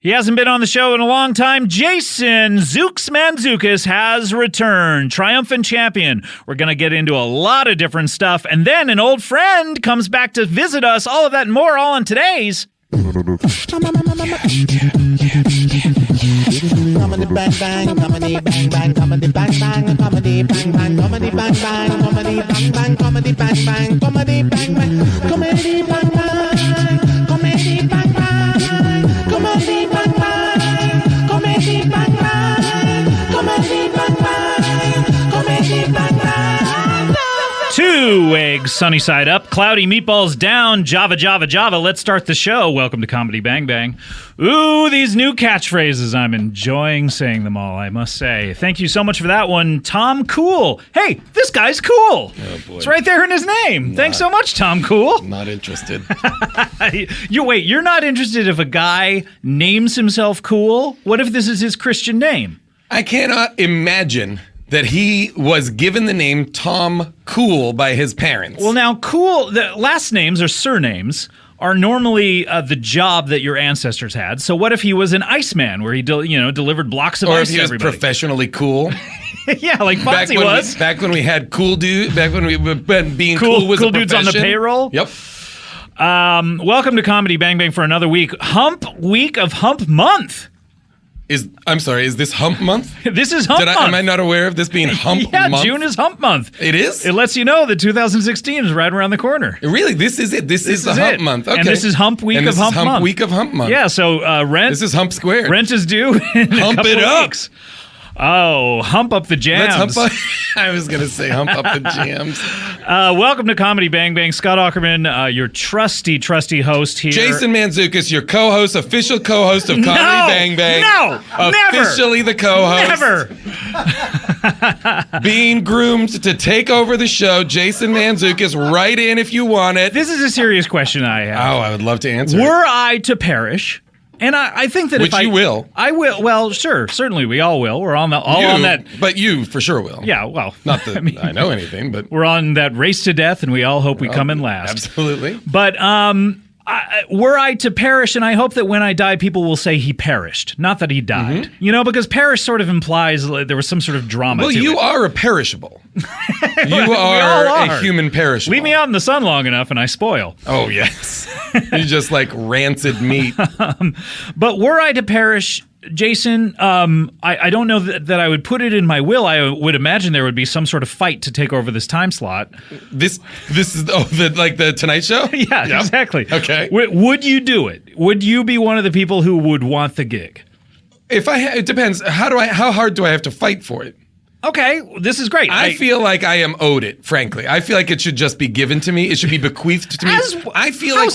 He hasn't been on the show in a long time. Jason Zooks Mantzoukas has returned, triumphant champion. We're going to get into a lot of different stuff. And then an old friend comes back to visit us. All of that and more, all on today's... Comedy bang bang, comedy bang bang, comedy bang bang, comedy bang bang, comedy bang bang, comedy bang bang, comedy bang bang, comedy bang bang, comedy bang bang, comedy bang bang, comedy bang bang, comedy bang bang, comedy bang bang, comedy bang bang. 2 eggs sunny side up, cloudy meatballs down, Java, Java, Java. Let's start the show. Welcome to Comedy Bang Bang. Ooh, these new catchphrases. I'm enjoying saying them all, I must say. Thank you so much for that one, Tom Cool. Hey, this guy's cool. Oh, boy. It's right there in his name. Thanks so much, Tom Cool. Not interested. You're not interested if a guy names himself Cool? What if this is his Christian name? I cannot imagine that he was given the name Tom Cool by his parents. Well, now, Cool, the last names or surnames are normally the job that your ancestors had. So what if he was an Iceman, where he delivered blocks of or ice if he to was everybody? Professionally cool. Yeah, like Fonzie was. Back when we had cool dude, back when being Cool cool was a dudes on the payroll? Yep. Welcome to Comedy Bang Bang for another week. Hump week of Hump Month. I'm sorry, is this Hump Month? This is Hump Month. Am I not aware of this being Hump Month? Yeah, June is Hump Month. It is? It lets you know that 2016 is right around the corner. Really? This is it? This is the Hump Month. Okay. And this is Hump Week of Hump Month. Week of Hump Month. Yeah, so rent. This is Hump Squared. Rent is due in Hump a couple it of up. weeks. Oh, hump up the jams. Let's hump up. I was going to say hump up the jams. Welcome to Comedy Bang Bang. Scott Aukerman, your trusty host here. Jason Mantzoukas, your co-host, official co-host of Comedy Bang Bang. No, officially the co-host. Never. Being groomed to take over the show. Jason Mantzoukas, write in if you want it. This is a serious question I have. Oh, I would love to answer it. Were I to perish... And I think that Which if you will. I will. Well, sure, certainly we all will. We're on on that. But you for sure will. Yeah, well, not that I know anything, but we're on that race to death, and we all hope we come in last. Absolutely. But were I to perish, and I hope that when I die, people will say he perished, not that he died. Mm-hmm. Because perish sort of implies there was some sort of drama. Well, to you it. are a perishable. You are a human perishable. Leave me out in the sun long enough, and I spoil. Oh yes, you just like rancid meat. But were I to perish, Jason, I don't know that I would put it in my will. I would imagine there would be some sort of fight to take over this time slot. This is the Tonight Show? Yeah, yep. Exactly. Okay. Would you do it? Would you be one of the people who would want the gig? It depends. How hard do I have to fight for it? Okay, this is great. I feel like I am owed it, frankly. I feel like it should just be given to me. It should be bequeathed to me. I feel like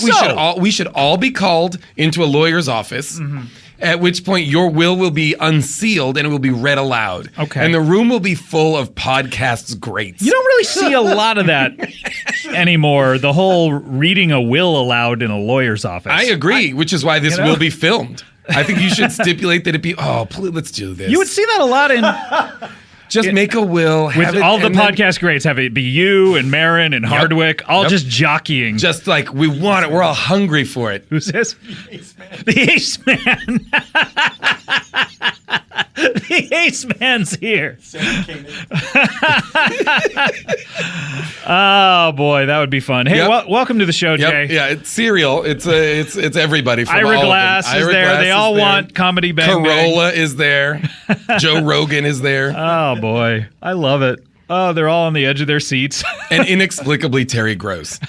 we should all be called into a lawyer's office. Mm-hmm. At which point your will be unsealed and it will be read aloud. Okay. And the room will be full of podcasts greats. You don't really see a lot of that anymore, the whole reading a will aloud in a lawyer's office. I agree, which is why this will be filmed. I think you should stipulate that it be, please, let's do this. You would see that a lot in... Just make a will. With all the podcast greats, have it be you and Marin and Hardwick, all just jockeying. Just like, we want it. We're all hungry for it. Who's this? The Ace Man. The Ace Man's here. Oh, boy, that would be fun. Hey, welcome to the show, Jay. Yeah, it's cereal. It's everybody from Ira all Glass of them. is Ira there. Glass They all want Comedy Bang Bang. Corolla is there. Joe Rogan is there. Oh, boy. I love it. Oh, they're all on the edge of their seats. And inexplicably Terry Gross.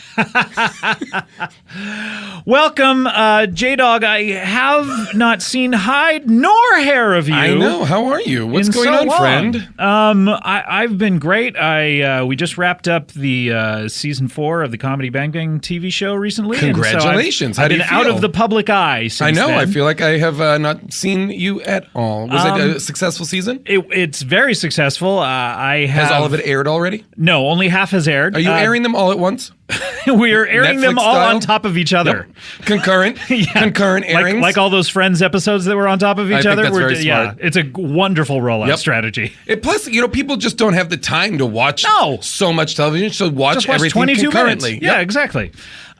Welcome, J-Dog. I have not seen hide nor hair of you. I know. How are you? What's going on, friend? I've been great. We just wrapped up the season 4 of the Comedy Bang Bang TV show recently. Congratulations. How do you feel? I've been out of the public eye since I know. then. I feel like I have not seen you at all. Was it a successful season? It's very successful. Has all of it aired already? No, only half has aired. Are you airing them all at once? We are airing Netflix them all style? on top of each other. Yep. Concurrent airings. Like all those Friends episodes that were on top of each other. That's very smart. Yeah, it's a wonderful rollout strategy. Plus, people just don't have the time to watch so much television, so watch everything 22 concurrently. minutes. Yeah, exactly.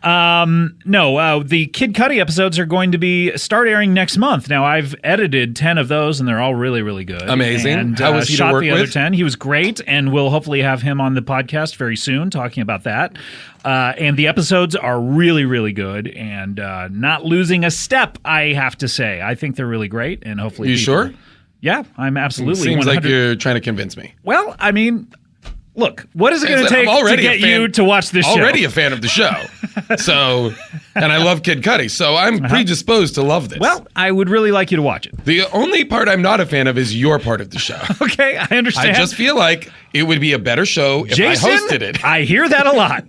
No, the Kid Cudi episodes are going to start airing next month. Now, I've edited 10 of those, and they're all really, really good. Amazing. And, how was he to shot work the with? other 10. He was great, and we'll hopefully have him on the podcast very soon talking about that. And the episodes are really, really good, and not losing a step, I have to say. I think they're really great, and hopefully You sure? Yeah, I'm absolutely. Seems 100 like you're trying to convince me. Well, I mean, look, what is it going to take to get you to watch this show? Already a fan of the show. So, and I love Kid Cudi, so I'm predisposed to love this. Well, I would really like you to watch it. The only part I'm not a fan of is your part of the show. Okay, I understand. I just feel like it would be a better show if Jason, I hosted it. I hear that a lot.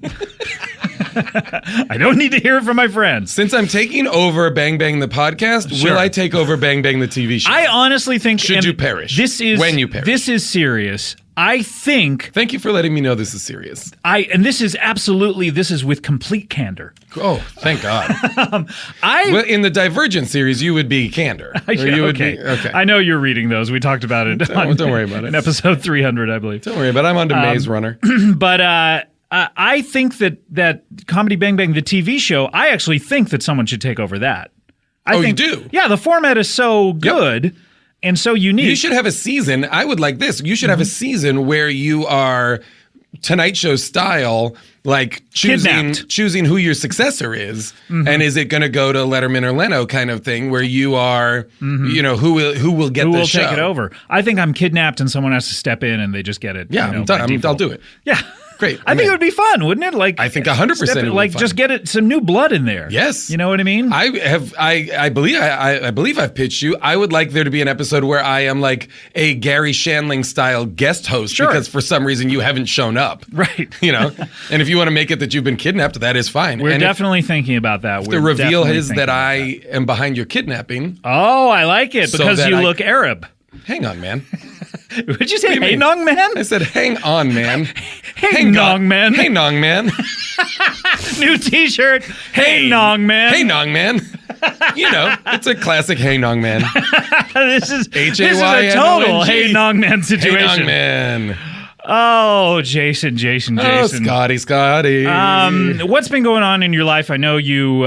I don't need to hear it from my friends. Since I'm taking over Bang Bang the podcast, Sure. will I take over Bang Bang the TV show? I honestly think Should you perish? When you perish. This is serious. I think Thank you for letting me know this is serious. and this is with complete candor. Oh, thank God. I Well, in the Divergent series, you would be Candor. Or you would okay. be, okay. I know you're reading those. We talked about it. Don't worry about it. In episode 300, I believe. Don't worry about it. I'm on to Maze Runner. But I think that Comedy Bang Bang, the TV show, I actually think that someone should take over that. I think, you do? Yeah, the format is so good and so unique. You should have a season. I would like this. You should have a season where you are Tonight Show style, like choosing who your successor is, and is it going to go to Letterman or Leno kind of thing, where you are, you know, who will get Who the will show? take it over? I think I'm kidnapped and someone has to step in and they just get it. Yeah, you know, I'm done. by I'll default. do it. Yeah. Great. I think it would be fun, wouldn't it? Like I think 100% step in, it would like be fun. just get some new blood in there. Yes. You know what I mean? I believe I've pitched you. I would like there to be an episode where I am like a Gary Shandling style guest host because for some reason you haven't shown up. Right. You know, and if you want to make it that you've been kidnapped, that is fine. We're and definitely thinking about that. the reveal is that I am behind your kidnapping. Oh, I like it So because that you I- look Arab. Hang on, man. Would you say do you mean? Heynong man? I said, hang on, man. Heynong man. Heynong, man. New T-shirt. Heynong man. Heynong, man. You know, it's a classic Heynong man. This is a H-A-Y-N-O-N-G. total Heynong man situation. Heynong man. Oh, Jason. Oh, Scotty. What's been going on in your life? I know you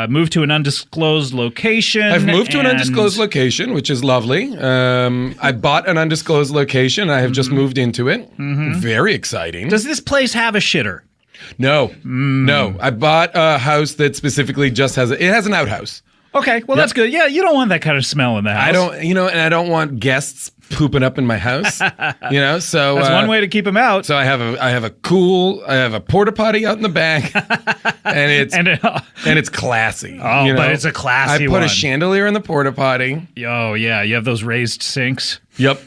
moved to an undisclosed location. I've moved to an undisclosed location, which is lovely. I bought an undisclosed location. I have just moved into it. Very exciting. Does this place have a shitter? No. I bought a house that specifically just has it has an outhouse. Okay, well that's good. Yeah, you don't want that kind of smell in the house. I don't, and I don't want guests pooping up in my house. So That's one way to keep them out. So I have a porta potty out in the back, and it's classy. Oh, but it's a classy I put one. a chandelier in the porta potty. Oh yeah, you have those raised sinks. Yep.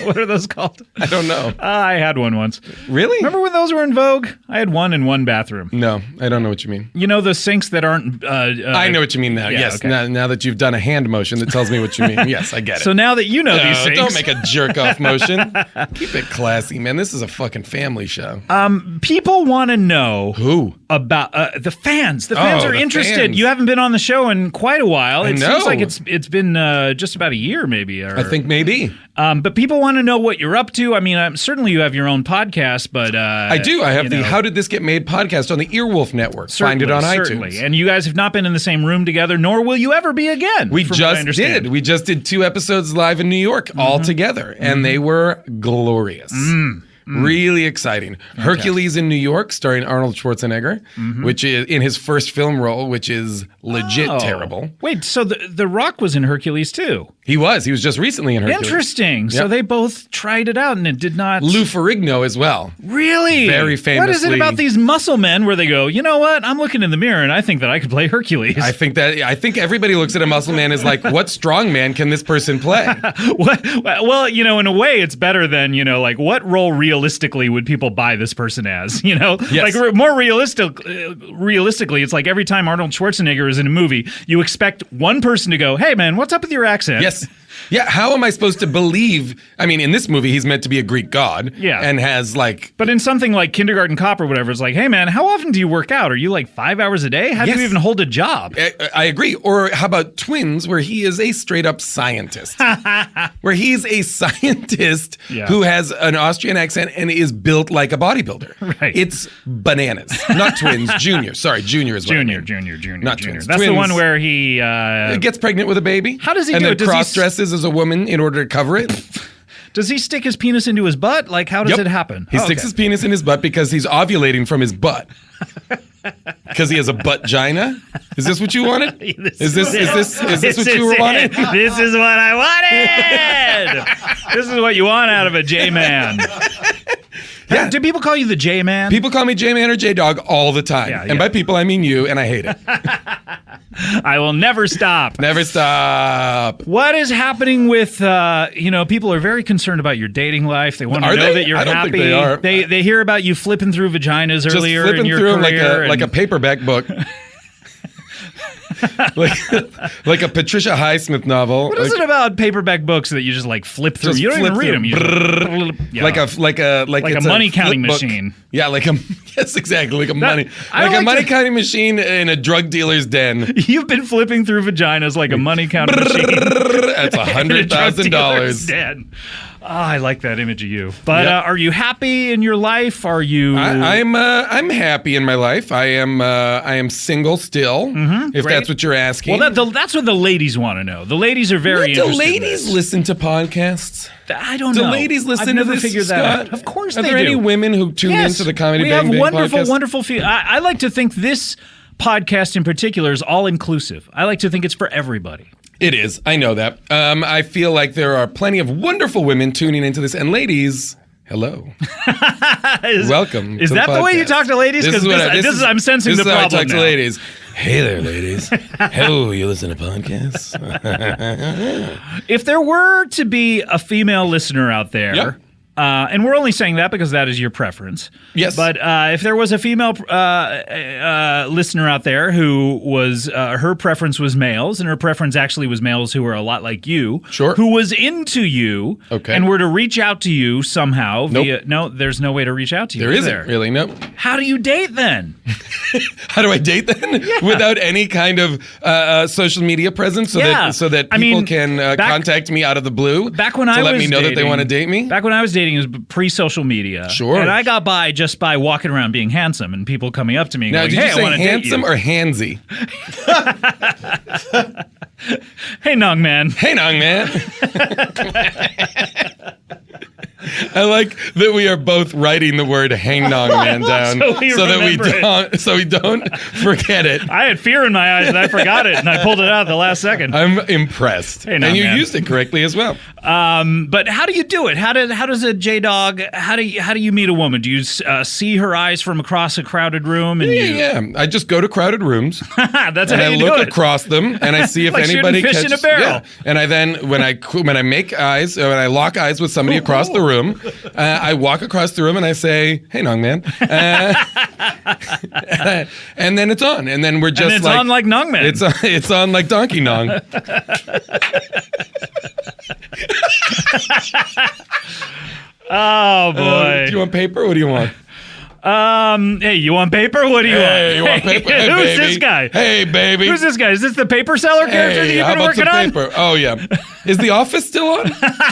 What are those called? I don't know. I had one once. Really? Remember when those were in vogue? I had one in one bathroom. No, I don't know what you mean. You know the sinks that aren't... I know what you mean now. yeah, Yes. okay. Now that you've done a hand motion that tells me what you mean. Yes, I get it. So now that you know these sinks... Don't make a jerk-off motion. Keep it classy, man. This is a fucking family show. People want to know... Who? About the fans. The fans are the interested. fans. You haven't been on the show in quite a while. It know. seems like it's been just about a year, maybe. Or, I think maybe. But people want to know what you're up to. I mean, certainly you have your own podcast, but I do. I have the How Did This Get Made podcast on the Earwolf Network. Find it on iTunes. And you guys have not been in the same room together, nor will you ever be again. We from what I just understand. did. We just did 2 episodes live in New York all together, and they were glorious. Really exciting. Hercules in New York, starring Arnold Schwarzenegger, which is in his first film role, which is legit terrible. Wait, so the Rock was in Hercules too? He was just recently in Hercules. Interesting. So Yep. they both tried it out, and it did not. Lou Ferrigno as well. Really? Very What is it famously- about these muscle men where they go, you know what? I'm looking in the mirror, and I think that I could play Hercules. I think everybody looks at a muscle man as like, what strong man can this person play? Well, in a way, it's better than, like, what role realistically would people buy this person as? Yes. Like, more realistically, it's like every time Arnold Schwarzenegger is in a movie, you expect one person to go, hey, man, what's up with your accent? Yes. Yeah, how am I supposed to believe? I mean, in this movie, he's meant to be a Greek god. Yeah. And has like... But in something like Kindergarten Cop or whatever, it's like, hey, man, how often do you work out? Are you like 5 hours a day? How do you even hold a job? I agree. Or how about Twins, where he is a straight up scientist? Where he's a scientist who has an Austrian accent and is built like a bodybuilder. Right. It's bananas. Not Twins, Junior. Sorry, Junior is what I mean. Junior. Not Junior. Twins. That's Twins, the one where he... gets pregnant with a baby. How does he and do then it? Does cross-dresses as a woman in order to cover it. Does he stick his penis into his butt? Like, how does it happen? He sticks his penis in his butt because he's ovulating from his butt. Because he has a butt-gina? Is this what you wanted? Is this what you were wanting? This is what I wanted! This is what you want out of a J-man. Yeah. Do people call you the J-man? People call me J-man or J-dog all the time. Yeah. And by people, I mean you, and I hate it. I will never stop. Never stop. What is happening with, people are very concerned about your dating life. They want to know that you're happy. I don't think they are. They hear about you flipping through vaginas earlier in your career. Just flipping through like a paperback book. like a Patricia Highsmith novel. What is it about paperback books that you just like flip through? You don't even read them. You like a money counting machine. Yeah, yes, exactly, like a money counting machine in a drug dealer's den. You've been flipping through vaginas like a money counting machine. That's $100,000. Oh, I like that image of you. But are you happy in your life? Are you? I'm happy in my life. I am single still. If that's what you're asking. Well, that's what the ladies want to know. The ladies are very interested. Do ladies listen to podcasts? I don't know. Do ladies listen to this? Figured that out. Of course they do. Are there any women who tune into the Comedy Bang Bang podcast? We have wonderful. I like to think this podcast in particular is all inclusive. I like to think it's for everybody. It is. I know that. I feel like there are plenty of wonderful women tuning into this. And ladies, hello. Welcome. Is that the way you talk to ladies? Because I'm sensing the problem. This is how I talk to now. ladies. Hey there, ladies. Hello, you listen to podcasts? If there were to be a female listener out there, and we're only saying that because that is your preference. Yes. But if there was a female listener out there who was her preference was males, and her preference actually was males who were a lot like you, who was into you, and were to reach out to you somehow no, there's no way to reach out to you. There isn't really, no. How do you date then? How do I date then? Without any kind of social media presence, so that people can contact me out of the blue. Back when I was let me know that they want to date me. Back when I was dating, it was pre-social media. Sure. And I got by just by walking around being handsome and people coming up to me and going, hey, I want to date you. Handsome or handsy? Heynong, man. Heynong, man. I like that we are both writing the word Heynong man down so we don't forget it. I had fear in my eyes and I forgot it and I pulled it out at the last second. I'm impressed. And you used it correctly as well. But how do you do it? How does a J-Dog, how do you meet a woman? Do you see her eyes from across a crowded room? And I just go to crowded rooms. That's and how you do it. I look across them and I see if like anybody fish in a barrel. Yeah. And I then when I make eyes, when I lock eyes with somebody across the room, I walk across the room and I say, "Hey, Nong man," and then it's on, and then we're just it's on like Nong man. It's on like Donkey Nong. Oh boy! Do you want paper? What do you want? Hey, you want paper? What do you want? You want paper? Hey, who's baby. this guy? Hey, baby. Who's this guy? Is this the paper seller character that you've been working on? Paper? Oh, yeah. Is The Office still on?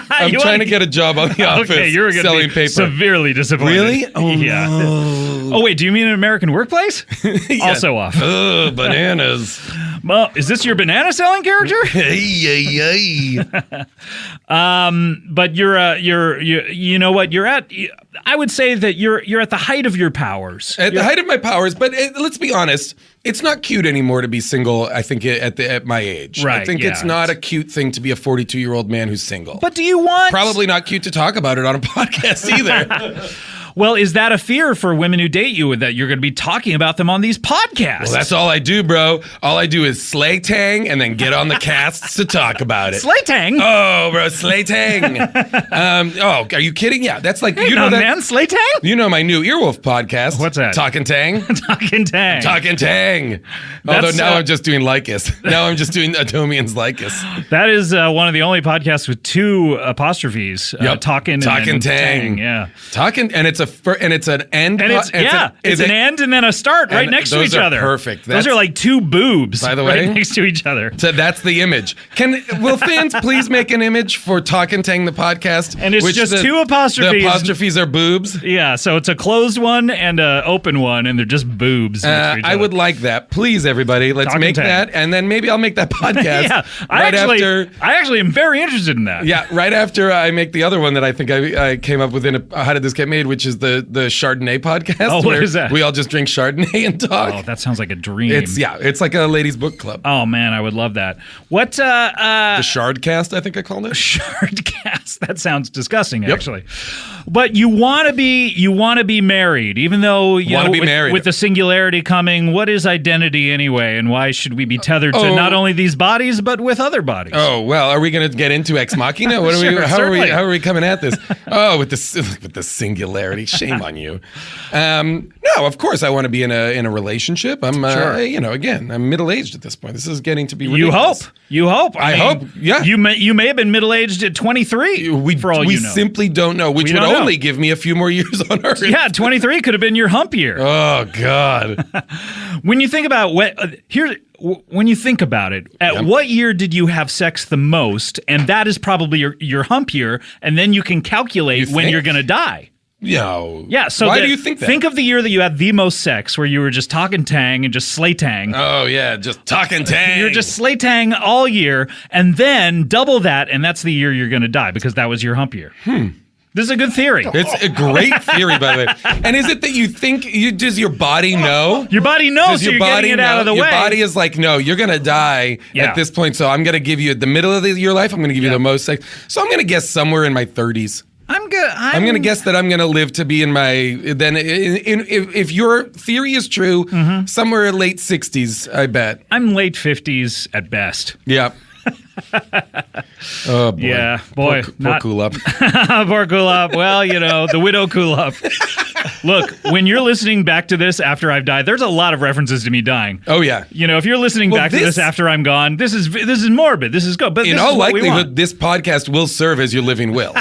I'm trying to get a job on The Office. Okay, you're going to be paper. Severely disappointed. Really? Oh, yeah. No. Oh, wait, do you mean an American Workplace? Yeah. Also off. Bananas. Well, is this your banana selling character? Hey. But you know what? I would say that you're at the height of your powers. At the height of my powers, but let's be honest, it's not cute anymore to be single, I think, at my age. Right, I think it's not a cute thing to be a 42-year-old man who's single. But do you want... Probably not cute to talk about it on a podcast either. Well, is that a fear for women who date you that you're going to be talking about them on these podcasts? Well, that's all I do, bro. All I do is slay tang and then get on the casts to talk about it. Slay tang? Oh, bro, slay tang. Are you kidding? Yeah, that's like, Hey, you know that. man, slay tang? You know my new Earwolf podcast. What's that? Talkin' Tang. Talking tang. Talkin' Tang. Although That's, now I'm just doing Lycus. Now I'm just doing Atomian's Lycus. That is one of the only podcasts with 2 apostrophes. Yep. Talking Talkin' and Tang. Yeah. Talking, and it's an end. And it's an end and then a start right next to each those are other. perfect. Those are like 2 boobs, by the way, right next to each other. So that's the image. Will fans please make an image for Talkin' Tang the podcast? And it's just 2 apostrophes. The apostrophes are boobs. Yeah, so it's a closed one and an open one, and they're just boobs. Next to each I other. would like that. Please, everybody, let's Talkin' make Tang. that, and then maybe I'll make that podcast. Yeah, I actually am very interested in that. Yeah, right after I make the other one that I think I came up with in How Did This Get Made, which is the Chardonnay podcast. Oh, what is that? We all just drink Chardonnay and talk. Oh, that sounds like a dream. It's like a ladies' book club. Oh man, I would love that. What The Shardcast, I think I called it. Shardcast? That sounds disgusting, actually. But you want to be married, even though you Wanna know be married. with the singularity coming. What is identity anyway, and why should we be tethered to not only these bodies but with other bodies? Oh well, are we going to get into Ex Machina? What Sure, how certainly. are we coming at this? Oh, with the singularity. Shame on you. No, of course I want to be in a relationship. I'm again, I'm middle aged at this point. This is getting to be ridiculous. You hope. I hope. Yeah. You may have been middle aged at 23. For all you know. Simply don't know, which We would don't know. only give me a few more years on Earth. Yeah, 23 could have been your hump year. Oh God. When you think about when you think about it, at what year did you have sex the most? And that is probably your hump year, and then you can calculate when you're going to die. No. Yeah. So why do you think that? Think of the year that you had the most sex, where you were just talking tang and just slay tang. Oh yeah, just talking tang. You're just slay tang all year, and then double that, and that's the year you're going to die because that was your hump year. This is a good theory. It's a great theory, by the way. And is it that you think does your body know? Your body knows, so you're getting it out of the way. Your body is like, no, you're gonna die at this point. So I'm gonna give you at the middle of your life. I'm gonna give you the most sex. So I'm gonna guess somewhere in my 30s. I'm good. I'm going to guess that I'm going to live to be in my, then if your theory is true, somewhere late 60s, I bet. I'm late 50s at best. Yeah. Oh, boy. Yeah, boy. Poor Kulop. Poor Kulop. Well, the widow Kulop. Look, when you're listening back to this after I've died, there's a lot of references to me dying. Oh, yeah. If you're listening back to this after I'm gone, this is morbid. This is good. But in all likelihood, this podcast will serve as your living will.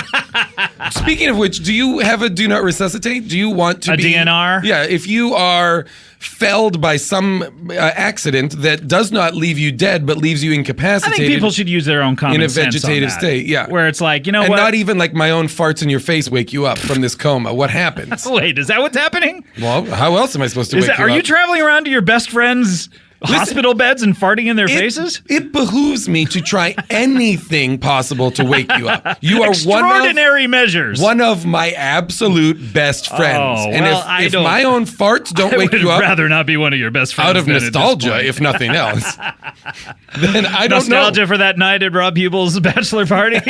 Speaking of which, do you have a do not resuscitate? Do you want to be a DNR? Yeah, if you are felled by some accident that does not leave you dead but leaves you incapacitated. I think people should use their own common sense in a vegetative on that, state. Yeah, where it's like, and not even like my own farts in your face wake you up from this coma. What happens? Wait, is that what's happening? Well, how else am I supposed to wake you up? Are you traveling around to your best friends' hospital beds and farting in their faces? It behooves me to try anything possible to wake you up. You are extraordinary measures. One of my absolute best friends. Oh, and if my own farts don't wake you up, I'd rather not be be one of your best friends. Out of nostalgia, if nothing else. Then I don't know. Nostalgia for that night at Rob Hubel's bachelor party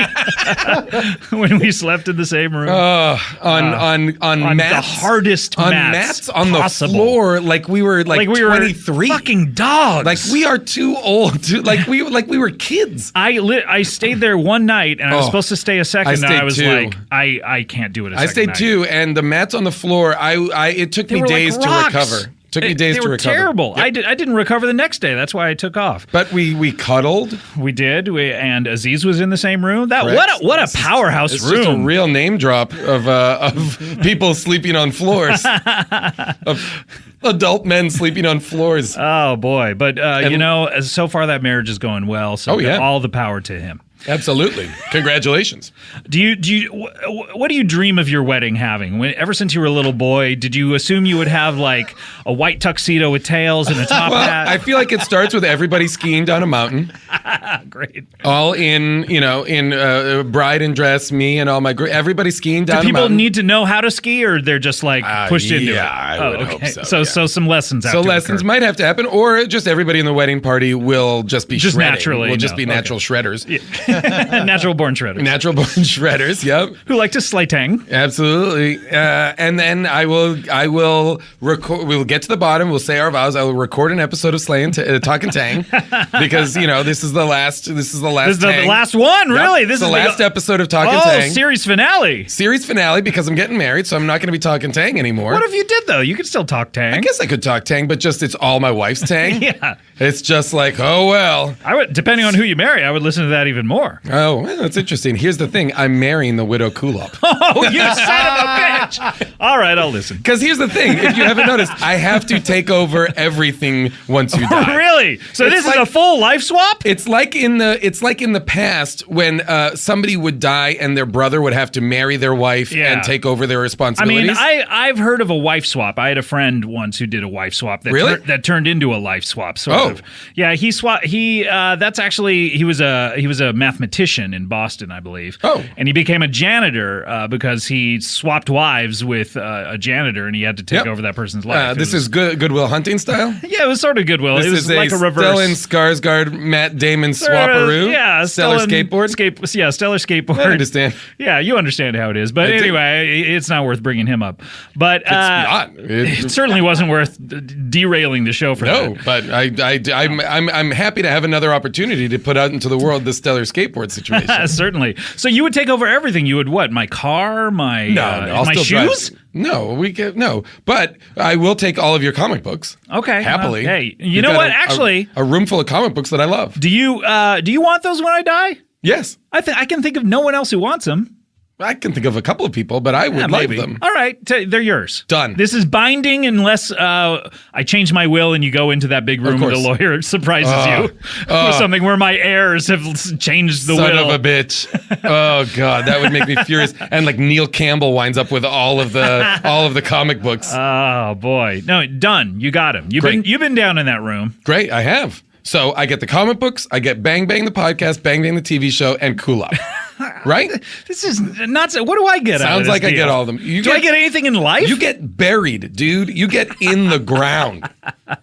when we slept in the same room. On mats, the hardest mats on possible. The floor, like we were 23, fucking dogs. Like we are too old. Like we were kids. I stayed there one night, and I was supposed to stay a second. And I was like, I can't do it. I stayed too, and the mats on the floor. It took me days to recover. They were terrible. Yep. I didn't recover the next day. That's why I took off. But we cuddled. We did. And Aziz was in the same room. What a powerhouse room. It's just a real name drop of people sleeping on floors. Of adult men sleeping on floors. Oh boy! But so far that marriage is going well. So all the power to him. Absolutely. Congratulations. What do you dream of your wedding having? Ever since you were a little boy, did you assume you would have like a white tuxedo with tails and a top hat? I feel like it starts with everybody skiing down a mountain. Great. All in bride and dress, me and all my everybody skiing down a mountain. Do people need to know how to ski, or they're just like pushed into it? Yeah, I would hope so. So some lessons. So lessons might have to happen, or just everybody in the wedding party will just be just shredding. Naturally. We'll just be natural shredders. Yeah. Natural born shredders. Natural born shredders, yep. Who like to slay tang. Absolutely. And then I will record, we'll get to the bottom, we'll say our vows, I will record an episode of Talking Tang, because, this is the last This is the Tang. last one, really? Yep. This the is last episode of Talking Tang. Series finale. Series finale, because I'm getting married, so I'm not going to be talking Tang anymore. What if you did, though? You could still talk tang. I guess I could talk Tang, but just it's all my wife's Tang. Yeah. It's just like, oh, well. I would, depending on who you marry, I would listen to that even more. Oh, well, that's interesting. Here's the thing. I'm marrying the widow Kulop. Oh, you son of a bitch. All right, I'll listen. Because here's the thing. If you haven't noticed, I have to take over everything once you die. Really? So It's this like- is a full life swap? It's like in the past when somebody would die and their brother would have to marry their wife Yeah. and take over their I responsibilities. mean, I've heard of a wife swap. I had a friend once who did a wife swap that Really? that turned into a life swap. Sort of. Yeah, he swapped. That's actually he was a mathematician in Boston, I believe. Oh. And he became a janitor because he swapped wives with a janitor, and he had to take Yep. over that person's life. This is Goodwill Hunting style. Yeah, it was sort of Goodwill. This it was is like a reverse. Stellan Skarsgård, Matt Damon swapperoo. Yeah, Stellar Stellan- skateboard. Yeah, Stellar skateboard. I understand. Yeah, you understand how it is. But I do. anyway, it's not worth bringing him up. But It's not. It certainly wasn't worth derailing the show for No, that. but I'm happy to have another opportunity to put out into the world the Stellar skateboard situation. Certainly. So you would take over everything. You would what? My car? My I'll my still shoes? drive. No. But I will take all of your comic books. Okay, happily. well, hey, you You've know got what? Actually, a room full of comic books that I love. do you want those when I die? Yes, I can think of no one else who wants them. I can think of a couple of people, but I would Yeah, like maybe. them. All right, they're yours. Done. This is binding unless I change my will and you go into that big room and the course. lawyer surprises you with something where my heirs have changed the Son will. of a bitch! Oh god, that would make me furious. And like Neil Campbell winds up with all of the comic books. Oh boy, no, done. You got him. You've been down in that room. Great, I have. So I get the comic books, I get Bang Bang the podcast, Bang Bang the TV show, and Kulop. Right? This is not. What do I get? out of Sounds this like I deal? get all of them. Do I get anything in life? You get buried, dude. You get in the ground.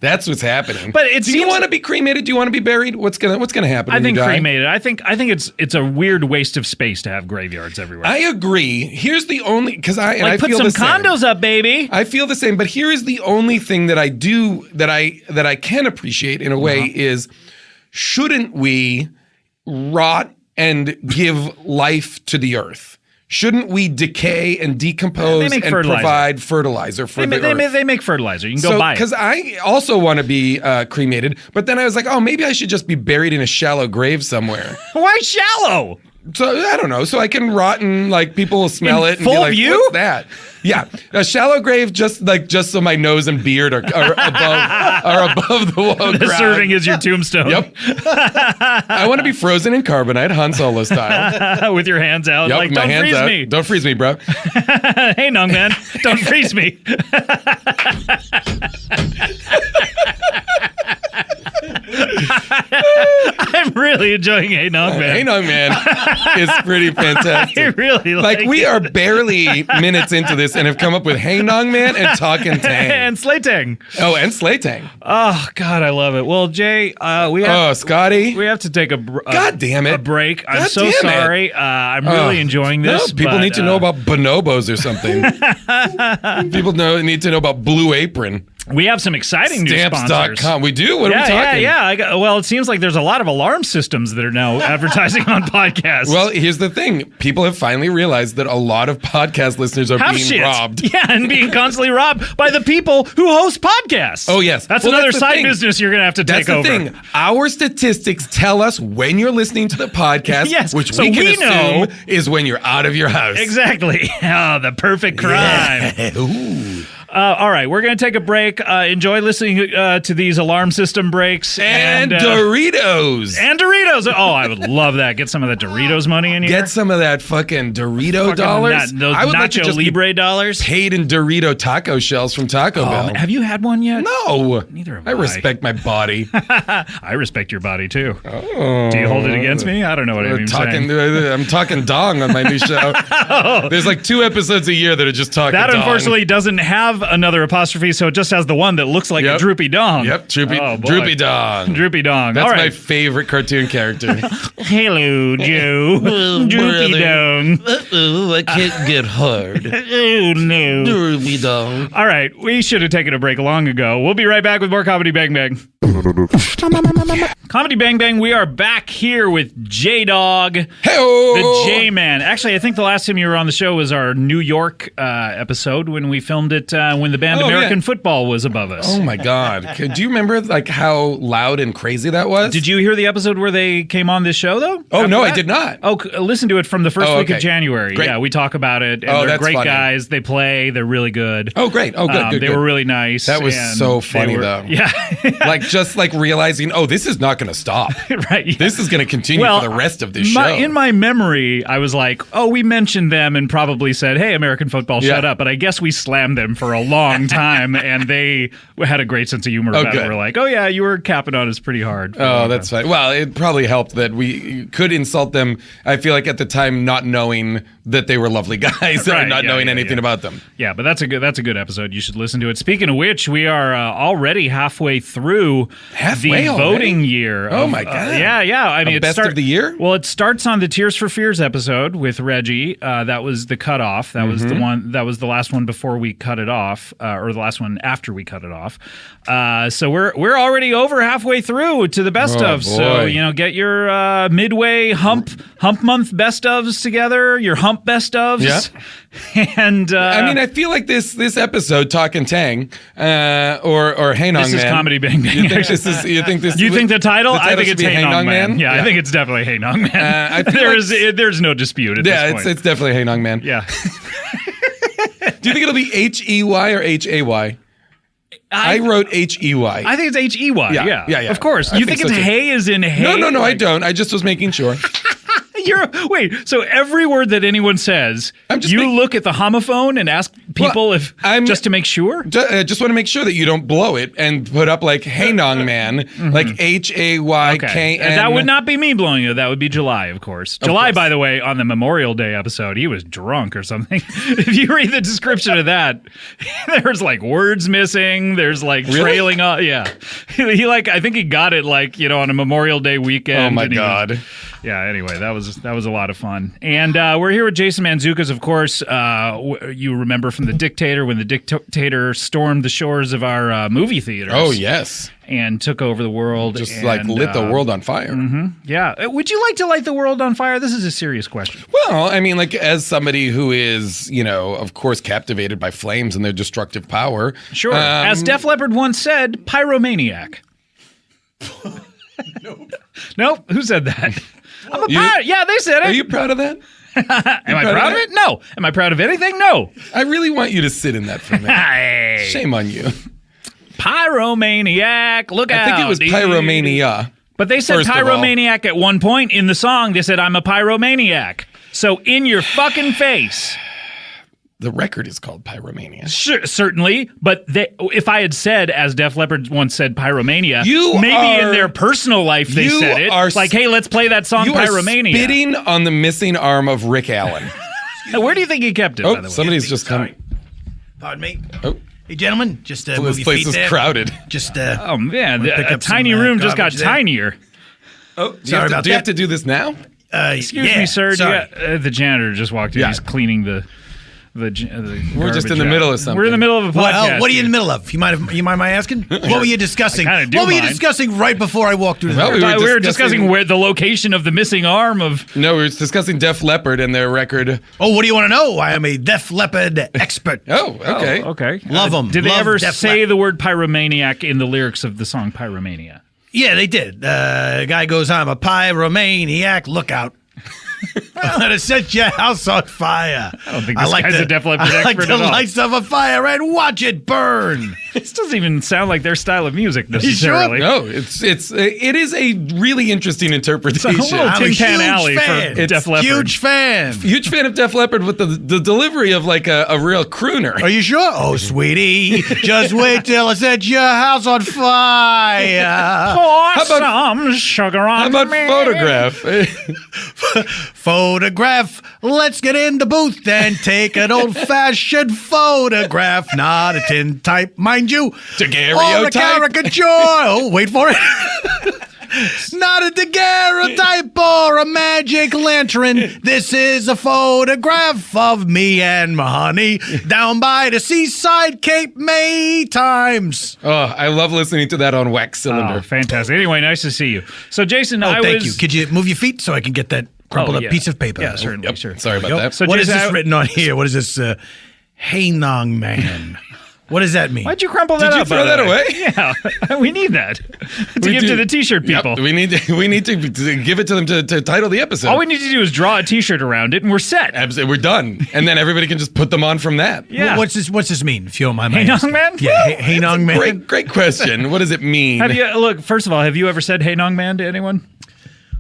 That's what's happening. But it do you seems- want to be cremated? Do you want to be buried? What's gonna happen? I when think you die? cremated. I think it's a weird waste of space to have graveyards everywhere. I agree. Here's the only because I put feel some the same. condos up, baby. I feel the same, but here is the only thing that I do that I can appreciate in a way is shouldn't we rot and give life to the earth? Shouldn't we decay and decompose and provide fertilizer for the earth? They make fertilizer. You can go buy it. Because I also want to be cremated, but then I was like, oh, maybe I should just be buried in a shallow grave somewhere. Why shallow? So I don't know. So I can rot and like people will smell it and full be like, view? what's that? Yeah, a shallow grave just so my nose and beard are above the wall. The serving is your tombstone. Yep. I want to be frozen in carbonite, Han Solo style. With your hands out. Yep, Like, my don't hands freeze out. me. Don't freeze me, bro. Hey, Nong man, don't freeze me. I'm really enjoying Hey Nong man. Hey, Nong man is pretty fantastic. I really Like we are barely minutes into this and have come up with Hey Nong Man and Talkin' Tang. And Slaytang. Oh, and Slaytang. Oh God, I love it. Well, Jay, we have Scotty. we have to take God damn it. a break. I'm God so damn it. sorry. I'm really enjoying this. No, people but, need to know about bonobos or something. People need to know about Blue Apron. We have some exciting new sponsors. Stamps.com. We do? What are we talking? Yeah. Well, it seems like there's a lot of alarm systems that are now advertising on podcasts. Well, here's the thing. People have finally realized that a lot of podcast listeners are Have being shit. robbed. Yeah, and being constantly robbed by the people who host podcasts. Oh, yes. That's Well, another that's the side thing. business you're going to have to That's take over. the thing. Our statistics tell us when you're listening to the podcast, Yes, which so we can we know- assume is when you're out of your house. Exactly. Oh, the perfect crime. Yeah. Ooh. All right, we're going to take a break. Enjoy listening to these alarm system breaks. And Doritos. And Doritos. Oh, I would love that. Get some of that Doritos money in here. Get some of that fucking Dorito Fucking dollars. those I would Nacho like to just be Libre dollars. paid in Dorito taco shells from Taco Bell. Have you had one yet? No. Neither have I respect my body. I respect your body, too. Do you hold it against me? I don't know what I'm saying. I'm talking dong on my new show. There's like 2 episodes a year that are just talking That dong. unfortunately doesn't have have another apostrophe, so it just has the one that looks like a droopy dong. Yep, droopy dong. Droopy dong. That's All right. my favorite cartoon character. Hello, Joe. Droopy dong. Uh-oh, I can't get hard. Oh, no. Droopy dong. All right, we should have taken a break long ago. We'll be right back with more Comedy Bang Bang. Comedy Bang Bang, we are back here with J-Dog, the J-Man. Actually, I think the last time you were on the show was our New York episode when we filmed it when the band American Football was above us. Oh, my God. Do you remember like how loud and crazy that was? Did you hear the episode where they came on this show, though? Oh, no, I did not. Oh, listen to it from the first week of January. Great. Yeah, we talk about it. And they're great guys. They play. They're really good. Oh, great. Oh, good, They were really nice. That was so funny, though. Yeah. just realizing, this is not going to stop. Right. This is going to continue for the rest of this show. In my memory, I was like, we mentioned them and probably said, hey, American Football, shut up. But I guess we slammed them for a long time, and they had a great sense of humor about it. We're like, you were capping on us pretty hard. Oh, that's fine. Well, it probably helped that we could insult them, I feel like at the time, not knowing that they were lovely guys and not knowing anything about them. Yeah, but that's a good episode. You should listen to it. Speaking of which, we are already halfway through the voting year. Oh, my God. Yeah. I mean, best of the year? Well, it starts on the Tears for Fears episode with Reggie. That was the cutoff. That was the one. That was the last one before we cut it off, or the last one after we cut it off. So we're already over halfway through to the best of. Boy. So get your midway hump month best ofs together. Your hump best ofs. Yeah. And I mean, I feel like this episode, Talk and Tang, or Heynong Man. This is Comedy Bang Bang. You think this is? You think this? You think the title? I think it's Heynong Man. Yeah, I think it's definitely Heynong Man. There's no dispute at this point. It's definitely Heynong Man. Yeah. Do you think it'll be H-E-Y or H-A-Y? I wrote H-E-Y. I think it's H-E-Y. Yeah. Of course. You think it's hay as in hay? No, I don't. I just was making sure. So every word that anyone says, look at the homophone and ask people just to make sure? Just want to make sure that you don't blow it and put up like Heynong Man, like H-A-Y-K-N. Okay. That would not be me blowing it. That would be July, of course. July, by the way, on the Memorial Day episode, he was drunk or something. If you read the description of that, there's like words missing. There's like trailing off. Yeah. I think he got it on a Memorial Day weekend. Oh my God. Anyway, that was a lot of fun. And we're here with Jason Mantzoukas, of course. You remember from The Dictator, when the Dictator stormed the shores of our movie theaters. Oh, yes. And took over the world. Just lit the world on fire. Mm-hmm. Yeah. Would you like to light the world on fire? This is a serious question. Well, I mean, as somebody who is, of course, captivated by flames and their destructive power. Sure. As Def Leppard once said, pyromaniac. Nope. Who said that? I'm a pirate. Yeah, they said it. Are you proud of that? Am I proud of it? No. Am I proud of anything? No. I really want you to sit in that for a minute. Hey. Shame on you. Pyromaniac. Look out. I think it was pyromania. But they said pyromaniac at one point in the song. They said, I'm a pyromaniac. So in your fucking face. The record is called Pyromania. Sure, certainly, but if I had said, as Def Leppard once said, Pyromania, maybe in their personal life they said it. Like, hey, let's play that song Pyromania. You are spitting on the missing arm of Rick Allen. Where do you think he kept it, by the way? Somebody's just coming. Pardon me? Oh. Hey, gentlemen, just move this your place feet is there. crowded. Just oh, man, a tiny room just got tinier. Oh, do you have to do this now? Excuse me, sir. The janitor just walked in. He's cleaning the we're just in the middle of something. We're in the middle of a podcast. What are you in the middle of? You mind my asking? What were you discussing? What were you discussing right before I walked through the door? We were discussing where the location of the missing arm of... No, we were discussing Def Leppard and their record. Oh, what do you want to know? I am a Def Leppard expert. Oh, okay. Okay. Love them. Did they ever say the word pyromaniac in the lyrics of the song Pyromania? Yeah, they did. The guy goes, I'm a pyromaniac, look out. I'm going to set your house on fire. I don't think this guy's a Def Leppard expert at all. I like to light stuff on fire and watch it burn. This doesn't even sound like their style of music necessarily. No, it is a really interesting interpretation. It's a little Tin Pan Alley for Def Leppard. Huge fan of Def Leppard with the delivery of like a real crooner. Are you sure? Oh, sweetie, just wait till I set your house on fire. Pour some sugar on How about me. Photograph? Photograph. Let's get in the booth and take an old-fashioned photograph. Not a tintype, mind you. Daguerreotype. Or a caricature. Oh, wait for it. Not a daguerreotype or a magic lantern. This is a photograph of me and my honey down by the seaside Cape May Times. Oh, I love listening to that on wax cylinder. Oh, fantastic. Anyway, nice to see you. So, Jason, Thank you. Could you move your feet so I can get that crumpled up piece of paper? Yeah, certainly. Sure. Sorry about that. So, what Jason, is this written on here? What is this? Heynong man. What does that mean? Why'd you crumple that Did you up? throw that away? Yeah, we need that to give to the T-shirt people. Yep, we need to give it to them to title the episode. All we need to do is draw a T-shirt around it, and we're set. Absolutely, we're done, and then everybody can just put them on from that. Yeah. What's this mean? If you don't mind my Heynong asking? man? Yeah, Heynong man. Great question. What does it mean? Look, first of all, have you ever said Heynong man to anyone?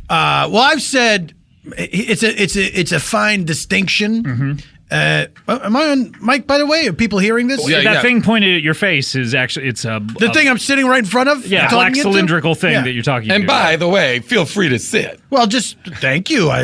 Well, I've said it's a fine distinction. Mm-hmm. Am I on mic, by the way? Are people hearing this? Yeah, that thing pointed at your face is actually The thing I'm sitting right in front of? Yeah, talking black into? cylindrical thing Yeah. that you're talking And to. by the way, feel free to sit. Well, just thank you. I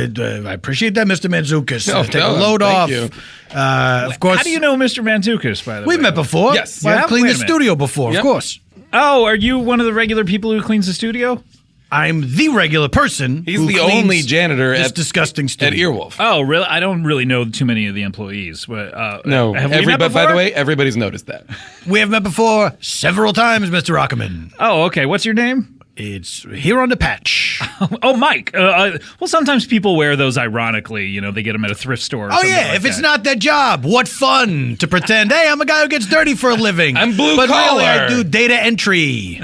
appreciate that, Mr. Mantzoukas. No, Take a no, load thank off. you. Of course. How do you know Mr. Mantzoukas, by the way? We've met before. Yes. Well, Yeah? I've cleaned Wait the a minute. studio before, Yep. of course. Oh, are you one of the regular people who cleans the studio? I'm the regular person. He's who the cleans only janitor this at disgusting at studio. Earwolf. Oh, really? I don't really know too many of the employees. But, No, have we met but by before? the way, everybody's noticed that. We have met before several times, Mr. Rockerman. Oh, okay. What's your name? It's here on the patch. Oh, Mike. Well, sometimes people wear those ironically. You know, they get them at a thrift store. Or Oh, something yeah. like If it's that. not their job, what fun to pretend, hey, I'm a guy who gets dirty for a living. I'm blue but collar. really, I do data entry.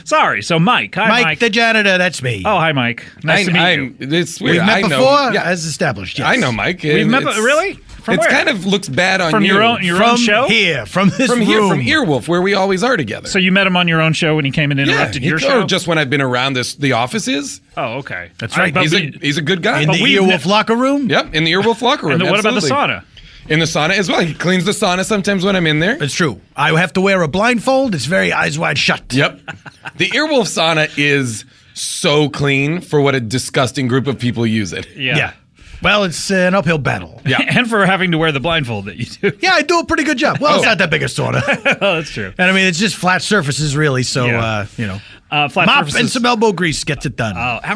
Sorry. So, Mike. Hi, Mike. The janitor, that's me. Oh, hi, Mike. Nice to meet you. It's weird. We've met I know. before, Yeah, as established. Yes. I know, Mike. We've met. It's- Really? From It's where? kind of looks bad on From you. your own From show? here, from this From room. here, from Earwolf, where we always are together. So you met him on your own show when he came and interrupted your show? Or just when I've been around the offices. Oh, okay. That's right. But He's a good guy. In But the we've Earwolf locker room? Yep, in the Earwolf locker room. and what about the absolutely. sauna? In the sauna as well. He cleans the sauna sometimes when I'm in there. It's true. I have to wear a blindfold. It's very eyes wide shut. Yep. The Earwolf sauna is so clean for what a disgusting group of people use it. Yeah. Well, it's an uphill battle. Yeah. And for having to wear the blindfold that you do. Yeah, I do a pretty good job. Well, it's not that big a sauna. Oh, that's true. And I mean, it's just flat surfaces, really. So, Yeah. Flat mop surfaces. and some elbow grease gets it done. How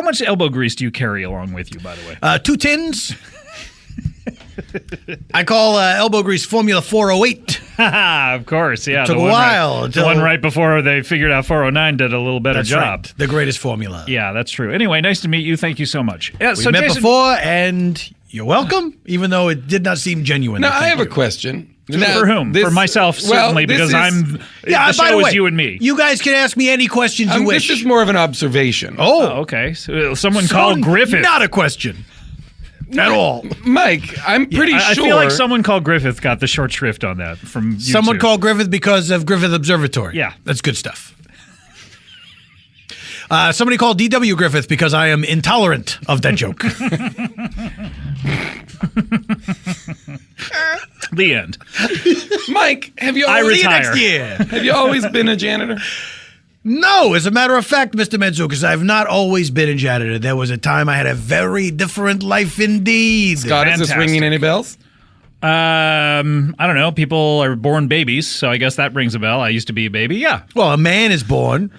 much elbow grease do you carry along with you, by the way? 2 tins. I call elbow grease Formula 408. Of course, yeah. Took the a one while the until- one right before they figured out 409 did a little better That's job. right. The greatest formula. Yeah, that's true. Anyway, nice to meet you. Thank you so much. Yeah, We so met Jason, before, and you're welcome, even though it did not seem genuine. Now, I Thank have a you. question. Now, for whom? this- For myself, certainly, this because is- I'm. Yeah, the by show the way, is you and me. You guys can ask me any questions you wish. This is more of an observation. Oh, okay. So, someone So called Griffith. Not a question. At all. Mike, I'm pretty I sure. feel like someone called Griffith got the short shrift on that from you Someone two. called Griffith because of Griffith Observatory. Yeah. That's good stuff. Somebody called D.W. Griffith because I am intolerant of that joke. The end. Mike, have you I always, See you retire. next year. have you always been a janitor? No, as a matter of fact, Mr. Mantzoukas, I've not always been a janitor. There was a time I had a very different life indeed. God, is this Fantastic. ringing any bells? I don't know. People are born babies, so I guess that rings a bell. I used to be a baby. Yeah. Well, a man is born.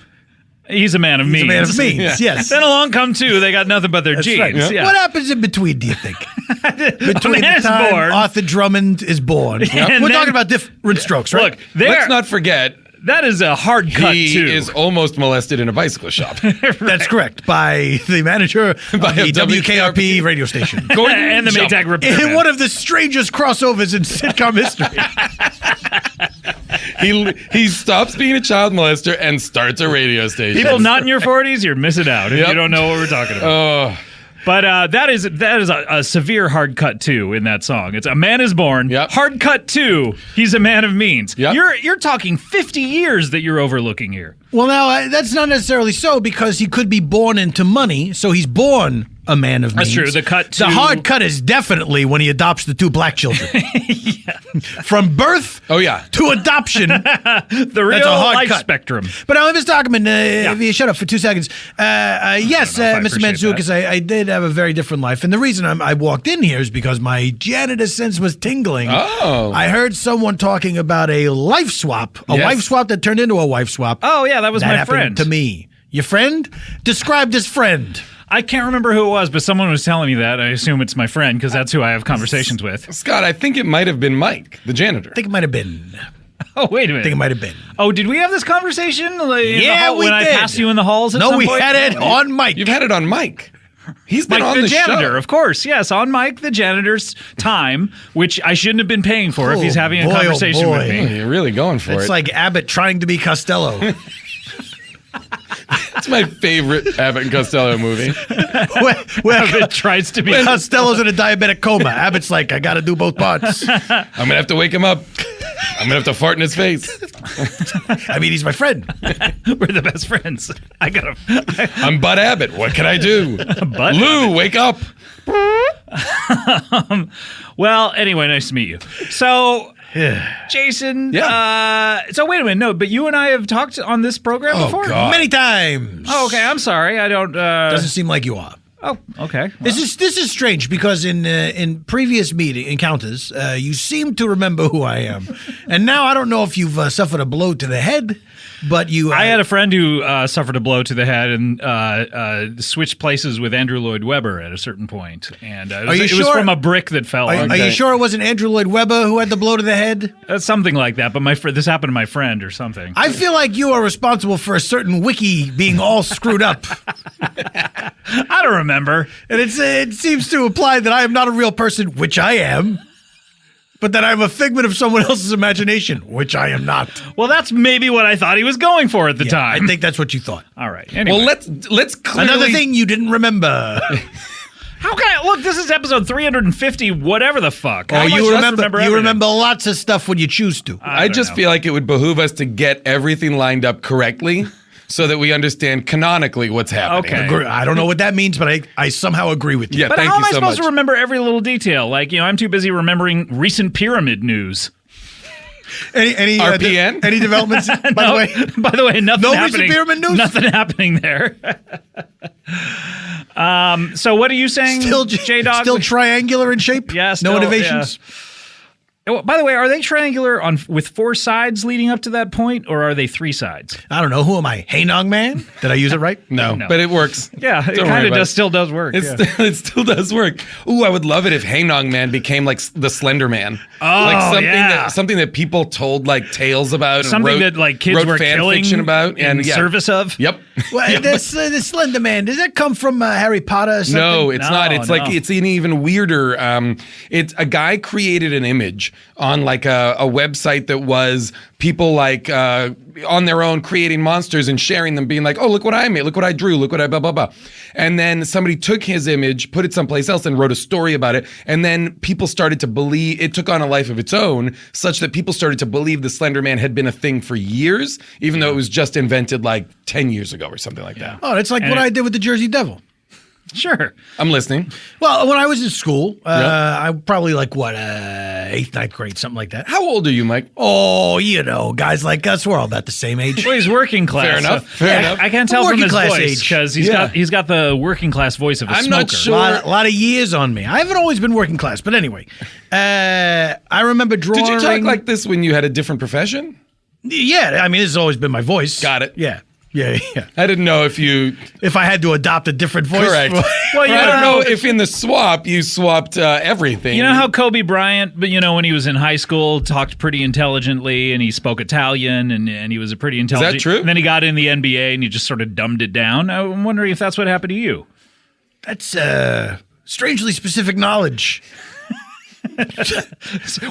He's a man of means. He's a man of means, yes. Then along come two. They got nothing but their That's genes. right. Yeah. What happens in between, do you think? Between man the is time born. Arthur Drummond is born. And We're then- talking about different strokes, right? Look, there. Let's not forget, That is a hard cut he too. is almost molested in a bicycle shop. That's correct. By the manager of By the a WKRP radio station. and the Jump. Maytag In repairman. one of the strangest crossovers in sitcom history. He stops being a child molester and starts a radio station. People not in your 40s, you're missing out if Yep. you don't know what we're talking about. Oh, But that is a severe hard cut too in that song. It's a man is born. Yep. Hard cut two. He's a man of means. Yep. You're talking 50 years that you're overlooking here. Well, now, that's not necessarily so because he could be born into money. So he's born a man of means. That's true. The hard cut is definitely when he adopts the 2 black children. From birth to adoption. The real life spectrum. But Mr. Ackerman, if you shut up for 2 seconds. Yes, Mr. Mantzoukas, I did have a very different life. And the reason I walked in here is because my janitor sense was tingling. Oh. I heard someone talking about a life swap. A wife swap that turned into a wife swap. Oh, yeah, that was my happened friend. to me. Your friend? Describe this friend. I can't remember who it was, but someone was telling me that. I assume it's my friend because that's who I have conversations with. Scott, I think it might have been Mike, the janitor. I think it might have been. Oh, wait a minute. I think it might have been. Oh, did we have this conversation? Yeah, we when did. I passed you in the halls at some No, we point? had it on Mike. You've had it on Mike. He's been Mike on the the janitor, show. of course. Yes, on Mike the janitor's time, which I shouldn't have been paying for if he's having a conversation with Oh, me. you're really going for it. It's like Abbott trying to be Costello. It's my favorite Abbott and Costello movie. where Abbott tries to be Costello's in a diabetic coma. Abbott's like, I got to do both parts. I'm going to have to wake him up. I'm going to have to fart in his face. I mean, he's my friend. We're the best friends. I got him. I'm Bud Abbott. What can I do? Bud Lou, Abbott. wake up. Well, anyway, nice to meet you. So, Jason, so wait a minute. No, but you and I have talked on this program before? God. Many times. Oh, okay. I'm sorry. I don't... Doesn't seem like you are. Oh, okay. This is strange because in previous encounters, you seem to remember who I am, and now I don't know if you've suffered a blow to the head, but you. I had a friend who suffered a blow to the head and switched places with Andrew Lloyd Webber at a certain point, and it was from a brick that fell. Are you sure it wasn't Andrew Lloyd Webber who had the blow to the head? Something like that. But this happened to my friend or something. I feel like you are responsible for a certain wiki being all screwed up. I don't remember. And it seems to imply that I am not a real person, which I am, but that I'm a figment of someone else's imagination, which I am not. Well, that's maybe what I thought he was going for at the time. I think that's what you thought. All right. Anyway. Well, let's clearly... Another thing you didn't remember. How can I look? This is episode 350, whatever the fuck. Oh, you remember everything. lots of stuff when you choose to. I just feel like it would behoove us to get everything lined up correctly so that we understand canonically what's happening. Okay. I don't know what that means, but I somehow agree with you. Yeah, But thank how you am I so supposed much. to remember every little detail? Like, I'm too busy remembering recent pyramid news. Any RPN? Any developments? By the way, nothing No happening. recent pyramid news? Nothing happening there. So what are you saying, J-Dog? Still triangular in shape? Yeah, No still, innovations? Oh, by the way, are they triangular with 4 sides leading up to that point, or are they 3 sides? I don't know. Who am I? Heynong man? Did I use it right? No, but it works. Yeah, it Don't worry kind of about it. still does work. It still does work. Ooh, I would love it if Heynong Man became like the Slender Man. Oh, like something that people told like tales about. Something and that like kids were fan killing fiction about in service of. Yep. Well, this Slender Man, does that come from Harry Potter or something? No, it's not. It's like no. it's an even weirder. It's a guy created an image on like a website that was people like on their own creating monsters and sharing them, being like, oh, look what I made, look what I drew, look what I blah blah blah. And then somebody took his image, put it someplace else, and wrote a story about it. And then people started to believe it took on a life of its own, such that people started to believe the Slender Man had been a thing for years, even though it was just invented like 10 years ago or something like that. Oh, it's like what I did with the Jersey Devil. Sure. I'm listening. Well, when I was in school, I probably like 8th, 9th grade, something like that. How old are you, Mike? Oh, guys like us, we're all about the same age. Well, he's working class. Fair enough. So- Fair enough. I can't tell from Working his class voice age. because he's got the working class voice of a I'm smoker. not sure. A lot of years on me. I haven't always been working class, but anyway, I remember drawing. Did you talk like this when you had a different profession? Yeah, I mean, this has always been my voice. Got it. Yeah. I didn't know if I had to adopt a different voice. correct. Well, I don't know if in the swap you swapped everything. You know how Kobe Bryant, but when he was in high school, talked pretty intelligently and he spoke Italian and he was a pretty intelligent. Is that true? And then he got in the NBA and he just sort of dumbed it down. I'm wondering if that's what happened to you. That's strangely specific knowledge.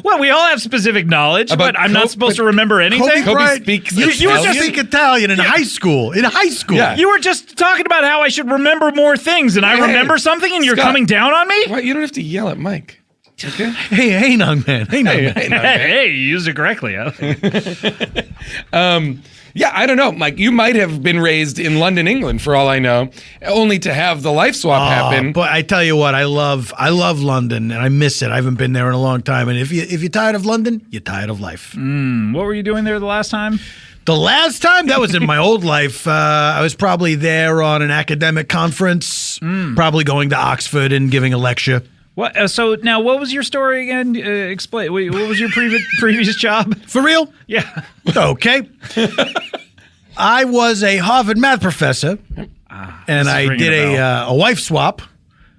Well, we all have specific knowledge, but I'm not supposed to remember anything. Kobe Bryant, speaks you were Italian? just speak Italian in high school. In high school. Yeah. You were just talking about how I should remember more things, and I Hey, remember something, and you're Scott. coming down on me? Well, you don't have to yell at Mike. Okay. Hey, Heynong man. Heynong man. Hey, you used it correctly. Yeah, I don't know, Mike. You might have been raised in London, England, for all I know, only to have the life swap happen. But I tell you what, I love London, and I miss it. I haven't been there in a long time. And if you're tired of London, you're tired of life. What were you doing there the last time? The last time, that was in my old life. I was probably there on an academic conference, probably going to Oxford and giving a lecture. What? So now, what was your story again? Explain. Wait, what was your previous job? For real? Yeah. Okay. I was a Harvard math professor, and I did a wife swap.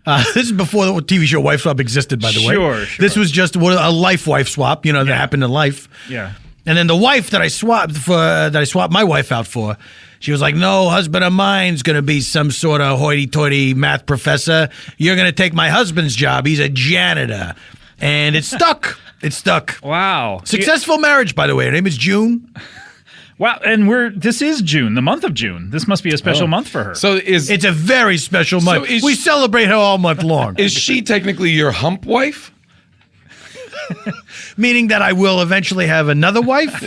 This is before the TV show Wife Swap existed, by the way. Sure. This was just a life wife swap, that happened in life. Yeah. And then the wife that I swapped my wife out for, she was like, no, husband of mine's going to be some sort of hoity-toity math professor. You're going to take my husband's job. He's a janitor. And it stuck. It stuck. Wow. Successful marriage, by the way. Her name is June. Wow, and this is June, the month of June. This must be a special month for her. So it's a very special month. We celebrate her all month long. Is she technically your hump wife? Meaning that I will eventually have another wife?